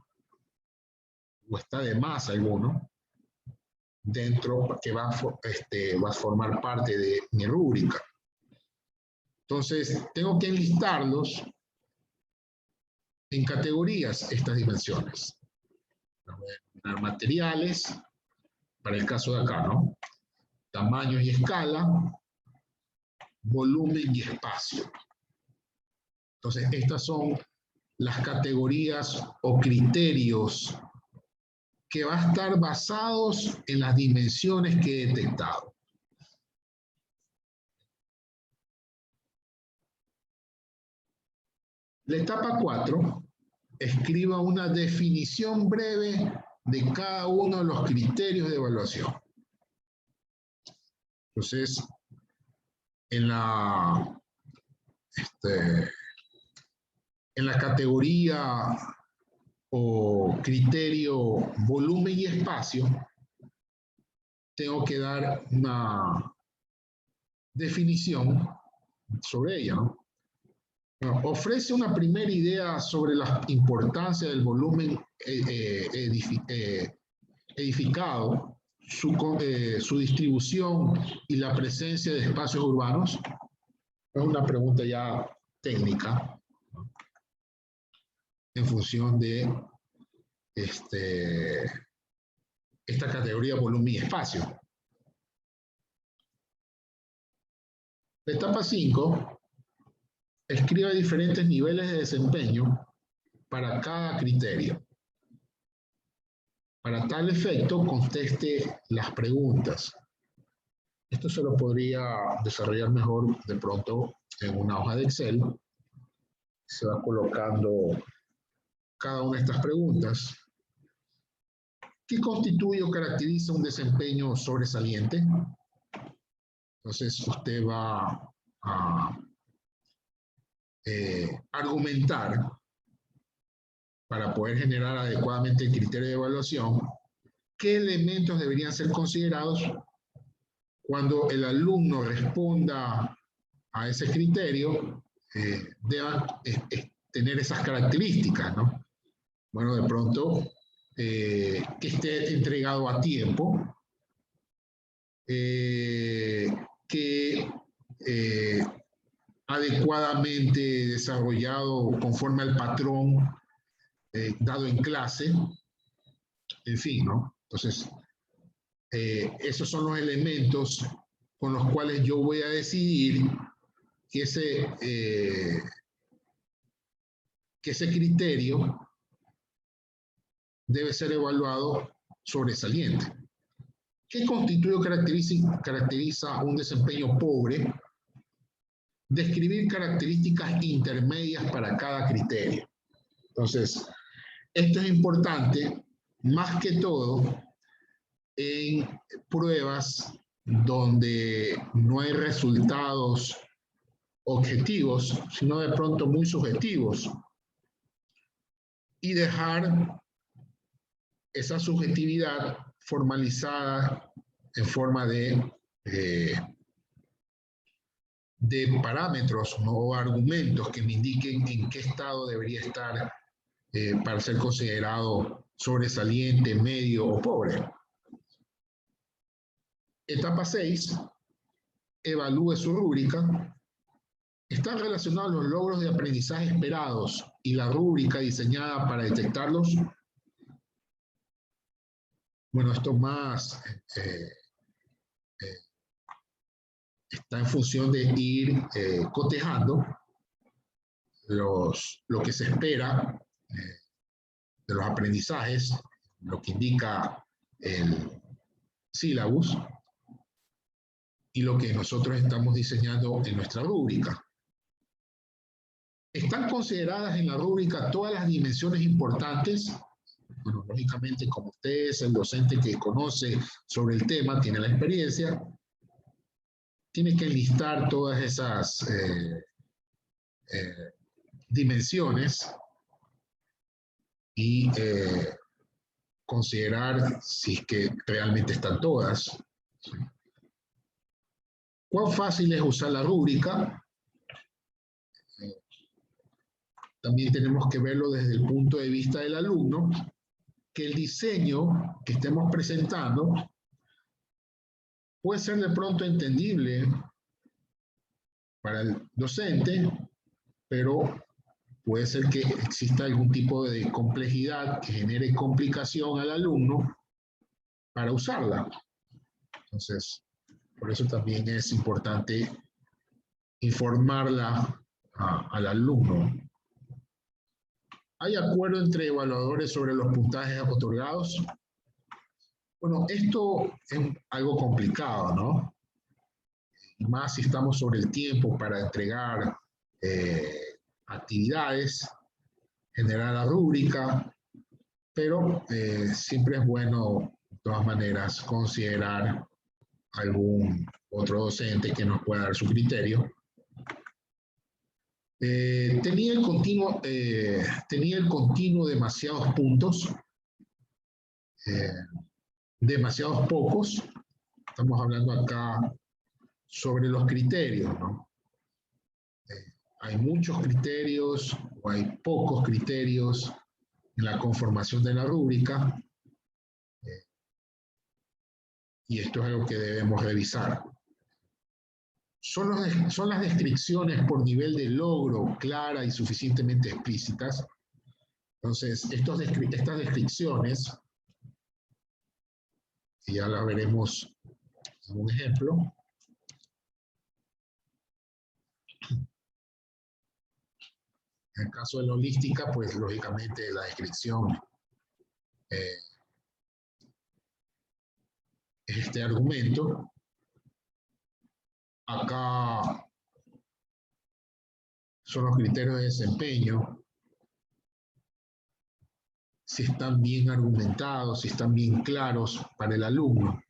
o está de más alguno dentro que va a formar parte de mi rúbrica. Entonces, tengo que enlistarlos en categorías, estas dimensiones. Materiales, para el caso de acá, ¿no? Tamaños y escala, volumen y espacio. Entonces, estas son las categorías o criterios que van a estar basados en las dimensiones que he detectado. La etapa 4, escriba una definición breve de cada uno de los criterios de evaluación. Entonces, en la categoría o criterio volumen y espacio, tengo que dar una definición sobre ella, ¿no? Bueno, ofrece una primera idea sobre la importancia del volumen edificado, su distribución y la presencia de espacios urbanos. Es una pregunta ya técnica, ¿no? En función de esta categoría volumen y espacio. La etapa 5, escriba diferentes niveles de desempeño para cada criterio. Para tal efecto, conteste las preguntas. Esto se lo podría desarrollar mejor de pronto en una hoja de Excel. Se va colocando cada una de estas preguntas. ¿Qué constituye o caracteriza un desempeño sobresaliente? Entonces, usted va a argumentar para poder generar adecuadamente el criterio de evaluación qué elementos deberían ser considerados cuando el alumno responda a ese criterio, deban tener esas características, ¿no? Bueno, de pronto, que esté entregado a tiempo, que adecuadamente desarrollado conforme al patrón dado en clase, en fin, ¿no? Entonces, esos son los elementos con los cuales yo voy a decidir que ese criterio debe ser evaluado sobresaliente. ¿Qué constituye o caracteriza un desempeño pobre? Describir características intermedias para cada criterio. Entonces, esto es importante más que todo en pruebas donde no hay resultados objetivos, sino de pronto muy subjetivos. Y dejar esa subjetividad formalizada en forma de parámetros, ¿no? O argumentos que me indiquen en qué estado debería estar para ser considerado sobresaliente, medio o pobre. Etapa 6, evalúe su rúbrica. ¿Están relacionados los logros de aprendizaje esperados y la rúbrica diseñada para detectarlos? Bueno, esto más está en función de ir cotejando lo que se espera de los aprendizajes, lo que indica el sílabus y lo que nosotros estamos diseñando en nuestra rúbrica. ¿Están consideradas en la rúbrica todas las dimensiones importantes? Bueno, lógicamente, como usted es el docente que conoce sobre el tema, tiene la experiencia, tiene que listar todas esas dimensiones y considerar si es que realmente están todas. ¿Sí? ¿Cuán fácil es usar la rúbrica? También tenemos que verlo desde el punto de vista del alumno, que el diseño que estemos presentando puede ser de pronto entendible para el docente, pero puede ser que exista algún tipo de complejidad que genere complicación al alumno para usarla. Entonces, por eso también es importante informarla al alumno. ¿Hay acuerdo entre evaluadores sobre los puntajes otorgados? Bueno, esto es algo complicado, ¿no? Y más si estamos sobre el tiempo para entregar actividades, generar la rúbrica, pero siempre es bueno, de todas maneras, considerar algún otro docente que nos pueda dar su criterio. Tenía el continuo demasiados puntos, demasiados pocos. Estamos hablando acá sobre los criterios, ¿no? Hay muchos criterios o hay pocos criterios en la conformación de la rúbrica, y esto es algo que debemos revisar. Son las descripciones por nivel de logro clara y suficientemente explícitas. Entonces, estas descripciones, que ya las veremos en un ejemplo. En el caso de la holística, pues lógicamente la descripción es este argumento. Acá son los criterios de desempeño. Si están bien argumentados, si están bien claros para el alumno.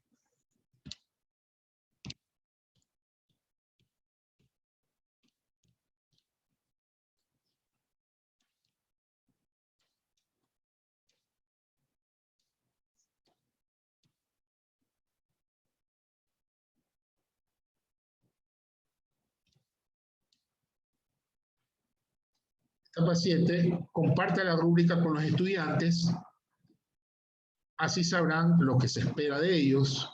Esta paciente comparte la rúbrica con los estudiantes, así sabrán lo que se espera de ellos,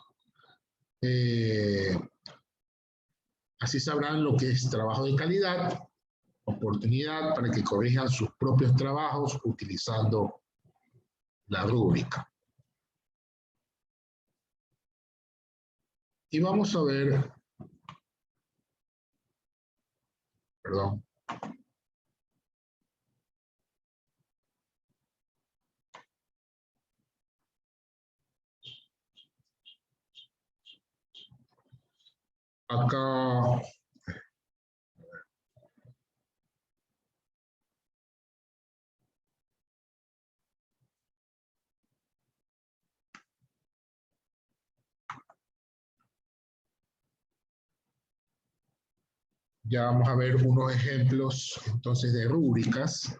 así sabrán lo que es trabajo de calidad, oportunidad para que corrijan sus propios trabajos utilizando la rúbrica. Y vamos a ver, perdón. Acá ya vamos a ver unos ejemplos entonces de rúbricas.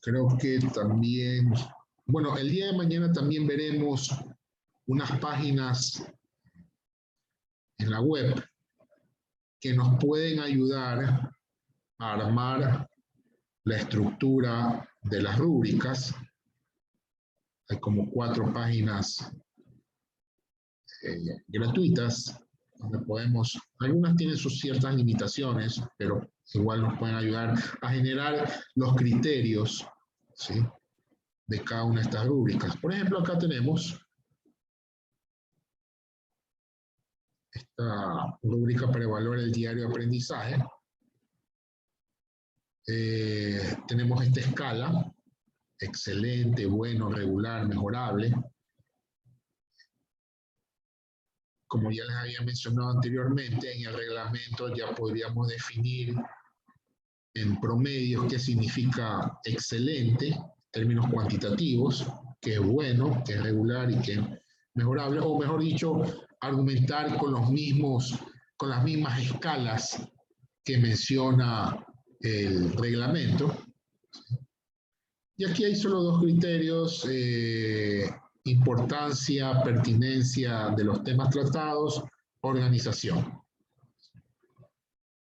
Creo que también, bueno, el día de mañana también veremos unas páginas en la web que nos pueden ayudar a armar la estructura de las rúbricas. Hay como 4 páginas gratuitas donde podemos, algunas tienen sus ciertas limitaciones, pero igual nos pueden ayudar a generar los criterios, ¿sí?, de cada una de estas rúbricas. Por ejemplo, acá tenemos esta rúbrica para evaluar el diario de aprendizaje. Tenemos esta escala: excelente, bueno, regular, mejorable. Como ya les había mencionado anteriormente, en el reglamento ya podríamos definir en promedios qué significa excelente, términos cuantitativos, qué es bueno, qué es regular y qué es mejorable, o mejor dicho, argumentar con las mismas escalas que menciona el reglamento. Y aquí hay solo 2 criterios: importancia, pertinencia de los temas tratados, organización.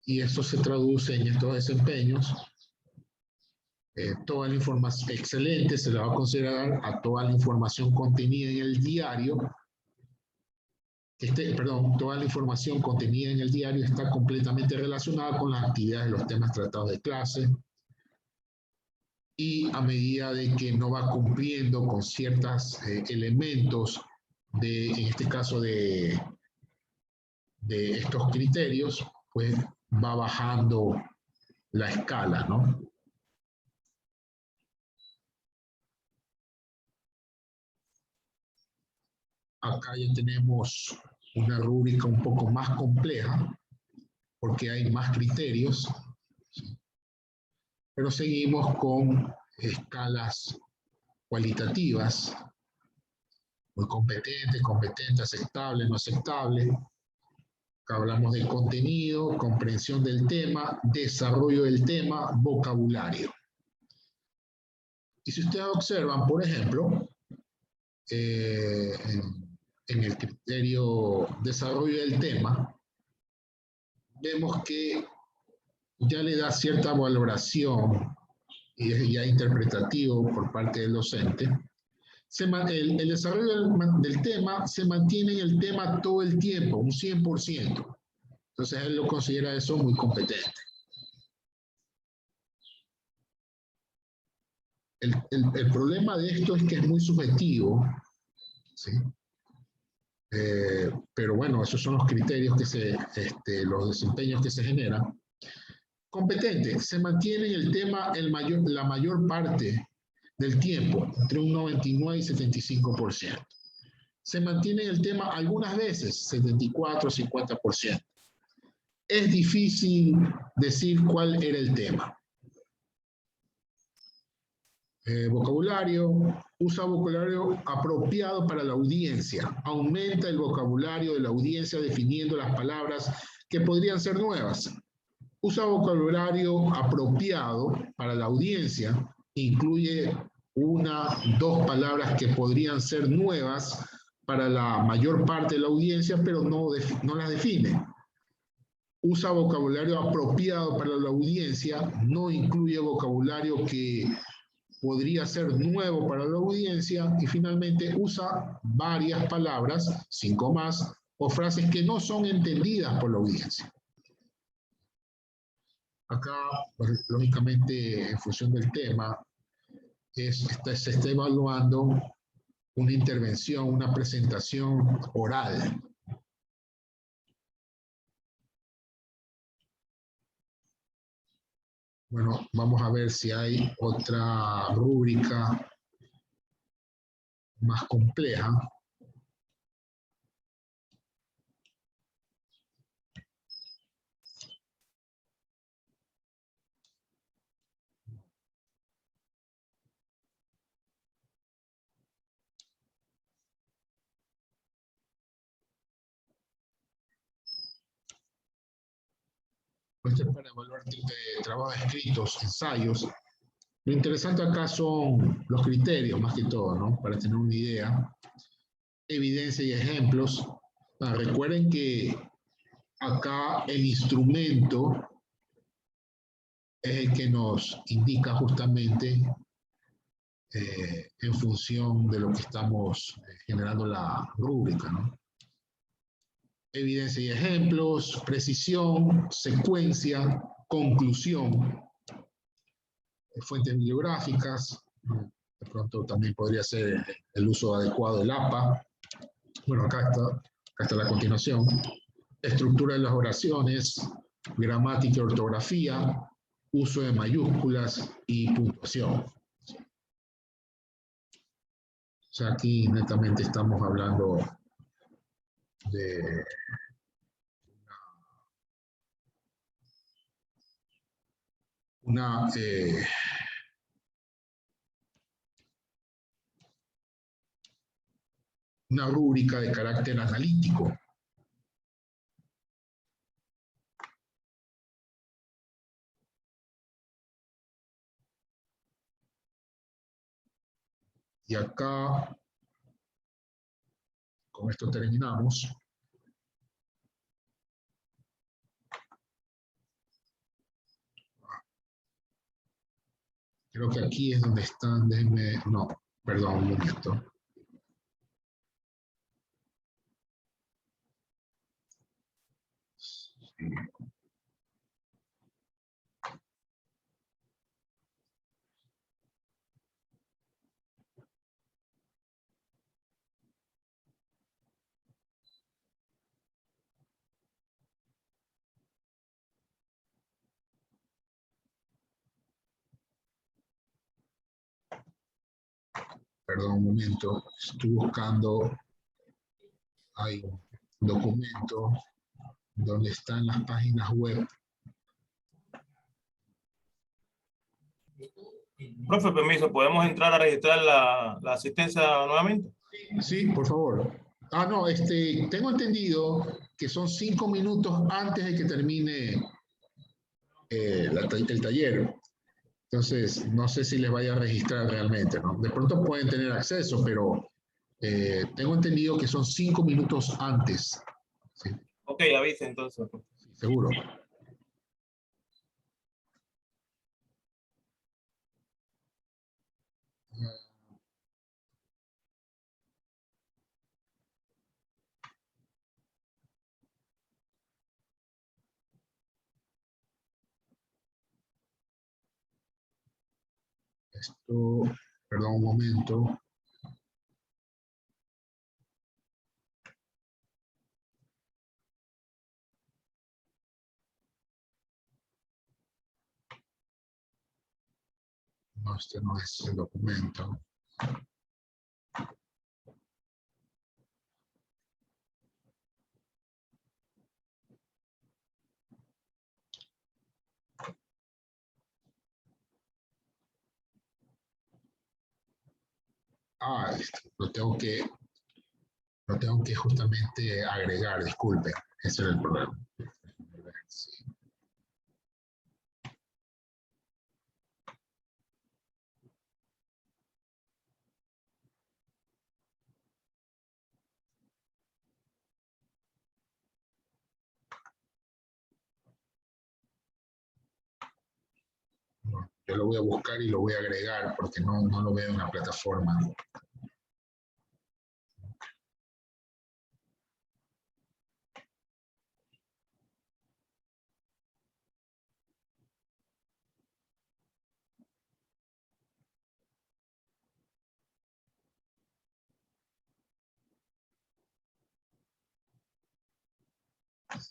Y eso se traduce en estos desempeños. Toda la información excelente se le va a considerar a toda la información contenida en el diario. Toda la información contenida en el diario está completamente relacionada con las actividades de los temas tratados de clase. Y a medida de que no va cumpliendo con ciertos elementos, en este caso de estos criterios, pues va bajando la escala, ¿no? Acá ya tenemos una rúbrica un poco más compleja, porque hay más criterios, ¿sí? Pero seguimos con escalas cualitativas, muy competente, competente, aceptable, no aceptable. Acá hablamos de contenido, comprensión del tema, desarrollo del tema, vocabulario. Y si ustedes observan, por ejemplo, en el criterio desarrollo del tema, vemos que ya le da cierta valoración y es ya interpretativo por parte del docente. El desarrollo del tema se mantiene en el tema todo el tiempo, un 100%. Entonces él lo considera eso muy competente. El problema de esto es que es muy subjetivo, ¿sí? Pero bueno, esos son los criterios que los desempeños que se generan. Competente, se mantiene en el tema la mayor parte del tiempo, entre un 99 y 75%. Se mantiene en el tema algunas veces, 74, 50%. Es difícil decir cuál era el tema. Vocabulario, usa vocabulario apropiado para la audiencia, aumenta el vocabulario de la audiencia definiendo las palabras que podrían ser nuevas. Usa vocabulario apropiado para la audiencia, incluye una, dos palabras que podrían ser nuevas para la mayor parte de la audiencia, pero no las define. Usa vocabulario apropiado para la audiencia, no incluye vocabulario que podría ser nuevo para la audiencia, y finalmente usa varias palabras, 5 más, o frases que no son entendidas por la audiencia. Acá, pues, lógicamente, en función del tema, se está evaluando una intervención, una presentación oral. Bueno, vamos a ver si hay otra rúbrica más compleja. Esto es para evaluar trabajos escritos, ensayos. Lo interesante acá son los criterios, más que todo, ¿no? Para tener una idea. Evidencia y ejemplos. Recuerden que acá el instrumento es el que nos indica justamente en función de lo que estamos generando la rúbrica, ¿no? Evidencia y ejemplos, precisión, secuencia, conclusión, fuentes bibliográficas, de pronto también podría ser el uso adecuado del APA. Bueno, acá está la continuación. Estructura de las oraciones, gramática y ortografía, uso de mayúsculas y puntuación. O sea, aquí netamente estamos hablando de una rúbrica de carácter analítico. Y acá, con esto terminamos. Creo que aquí es donde están, déjenme, no, perdón, un momento. Sí. Perdón, un momento, estoy buscando algo. documento donde están las páginas web. Profe, permiso, ¿podemos entrar a registrar la asistencia nuevamente? Sí, por favor. Ah, no, tengo entendido que son 5 minutos antes de que termine el taller. Entonces, no sé si les vaya a registrar realmente, ¿no? De pronto pueden tener acceso, pero tengo entendido que son 5 minutos antes. ¿Sí? Ok, avise entonces. Seguro. Esto, perdón un momento. No, este no es el documento. Ah, lo tengo que justamente agregar, disculpe. Ese era el problema. Sí. No, yo lo voy a buscar y lo voy a agregar porque no lo veo en la plataforma.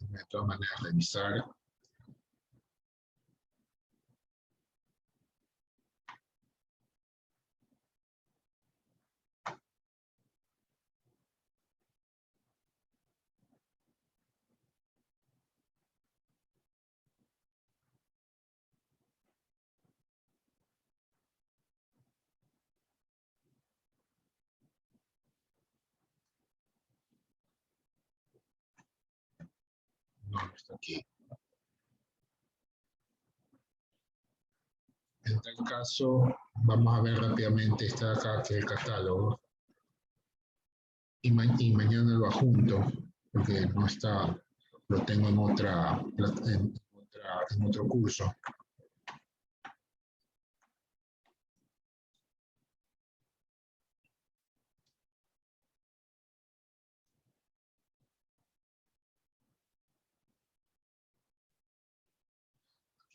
De todas maneras, revisar. No, está aquí. En tal caso, vamos a ver rápidamente, está acá que es el catálogo. Y mañana lo adjunto, porque no está, lo tengo en otro curso.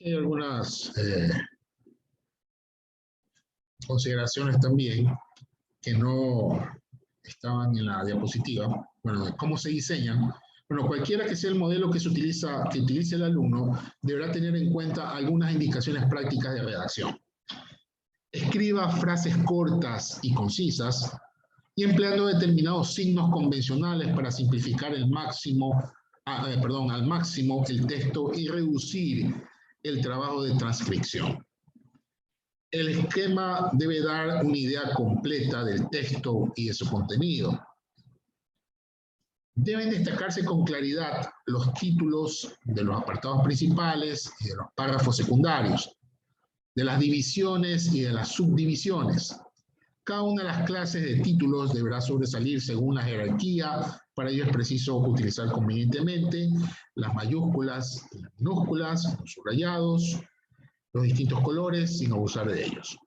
Hay algunas consideraciones también que no estaban en la diapositiva. Bueno, ¿cómo se diseñan? Bueno, cualquiera que sea el modelo que utilice el alumno, deberá tener en cuenta algunas indicaciones prácticas de redacción. Escriba frases cortas y concisas y empleando determinados signos convencionales para simplificar al máximo el texto y reducir el trabajo de transcripción. El esquema debe dar una idea completa del texto y de su contenido. Deben destacarse con claridad los títulos de los apartados principales y de los párrafos secundarios, de las divisiones y de las subdivisiones. Cada una de las clases de títulos deberá sobresalir según la jerarquía. Para ello es preciso utilizar convenientemente las mayúsculas, las minúsculas, los subrayados, los distintos colores sin abusar de ellos.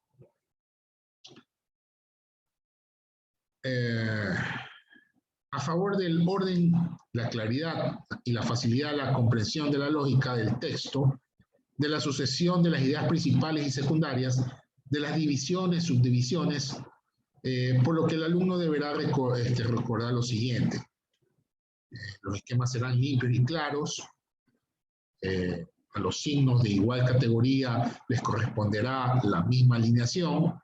A favor del orden, la claridad y la facilidad de la comprensión de la lógica del texto, de la sucesión de las ideas principales y secundarias, de las divisiones, subdivisiones, por lo que el alumno deberá recordar lo siguiente. Los esquemas serán limpios y claros. A los signos de igual categoría les corresponderá la misma alineación.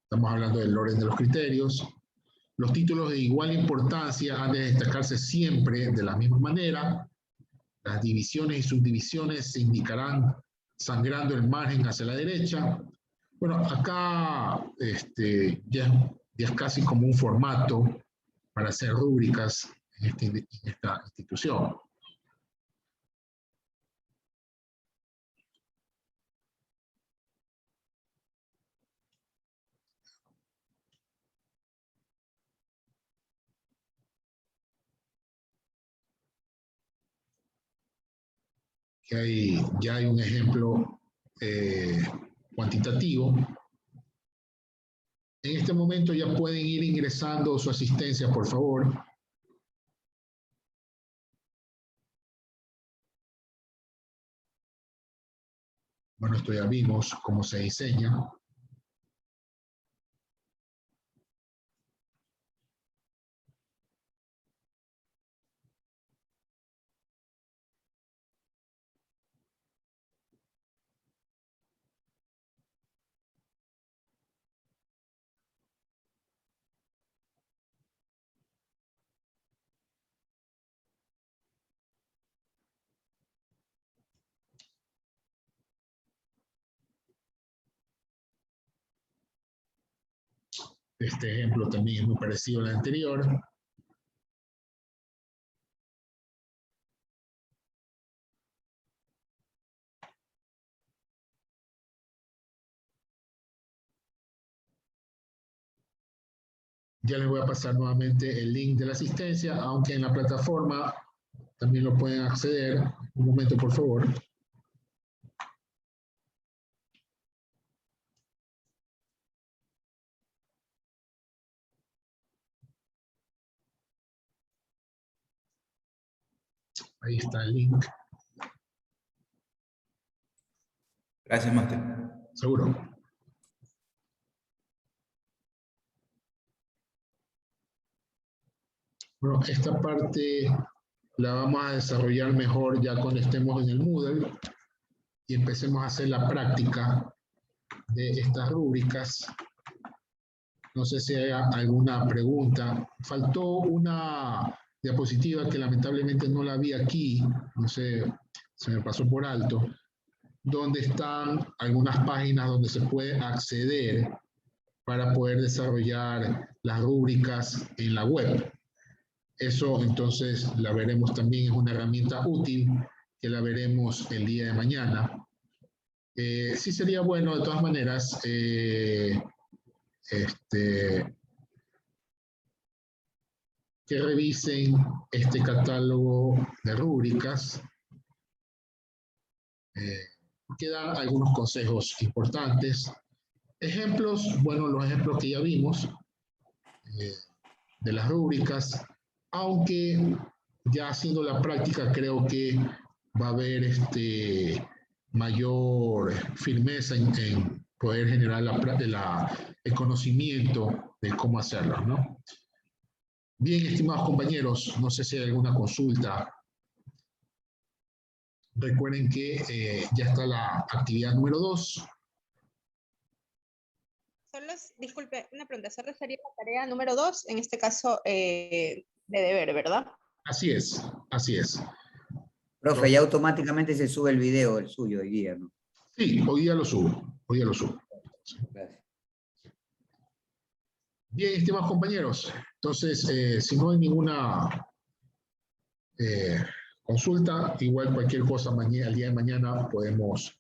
Estamos hablando del orden de los criterios. Los títulos de igual importancia han de destacarse siempre de la misma manera. Las divisiones y subdivisiones se indicarán sangrando el margen hacia la derecha. Bueno, acá ya es casi como un formato para hacer rúbricas en esta institución. Ya hay un ejemplo cuantitativo. En este momento ya pueden ir ingresando su asistencia, por favor. Bueno, esto ya vimos cómo se diseña. Este ejemplo también es muy parecido al anterior. Ya les voy a pasar nuevamente el link de la asistencia, aunque en la plataforma también lo pueden acceder. Un momento, por favor. Ahí está el link. Gracias, máster. Seguro. Bueno, esta parte la vamos a desarrollar mejor ya cuando estemos en el Moodle y empecemos a hacer la práctica de estas rúbricas. No sé si hay alguna pregunta. Faltó una diapositiva que lamentablemente no la vi aquí, no sé, se me pasó por alto, donde están algunas páginas donde se puede acceder para poder desarrollar las rúbricas en la web. Eso entonces la veremos también, es una herramienta útil que la veremos el día de mañana. Sí sería bueno de todas maneras que revisen este catálogo de rúbricas, que dan algunos consejos importantes. Ejemplos, bueno, los ejemplos que ya vimos de las rúbricas, aunque ya haciendo la práctica creo que va a haber mayor firmeza en poder generar el conocimiento de cómo hacerlo, ¿no? Bien, estimados compañeros, no sé si hay alguna consulta. Recuerden que ya está la actividad número 2. Disculpe, una pregunta. ¿Se refería a la tarea número 2, en este caso de deber, verdad? Así es, así es. Profe, ya automáticamente se sube el video, el suyo hoy día, ¿no? Sí, hoy día lo subo, hoy día lo subo. Gracias. Bien, estimados compañeros, entonces, si no hay ninguna consulta, igual cualquier cosa el día de mañana podemos,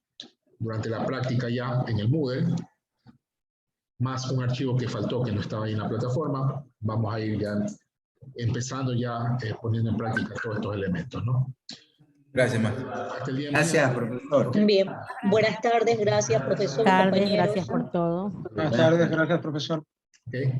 durante la práctica ya en el Moodle, más un archivo que faltó, que no estaba ahí en la plataforma, vamos a ir ya empezando ya poniendo en práctica todos estos elementos, ¿no? Gracias, maestro. Hasta el día de Gracias, mañana. profesor. Bien, buenas tardes, gracias, profesor. Tardes, compañeros. gracias por todo. Buenas tardes, gracias, profesor. Okay.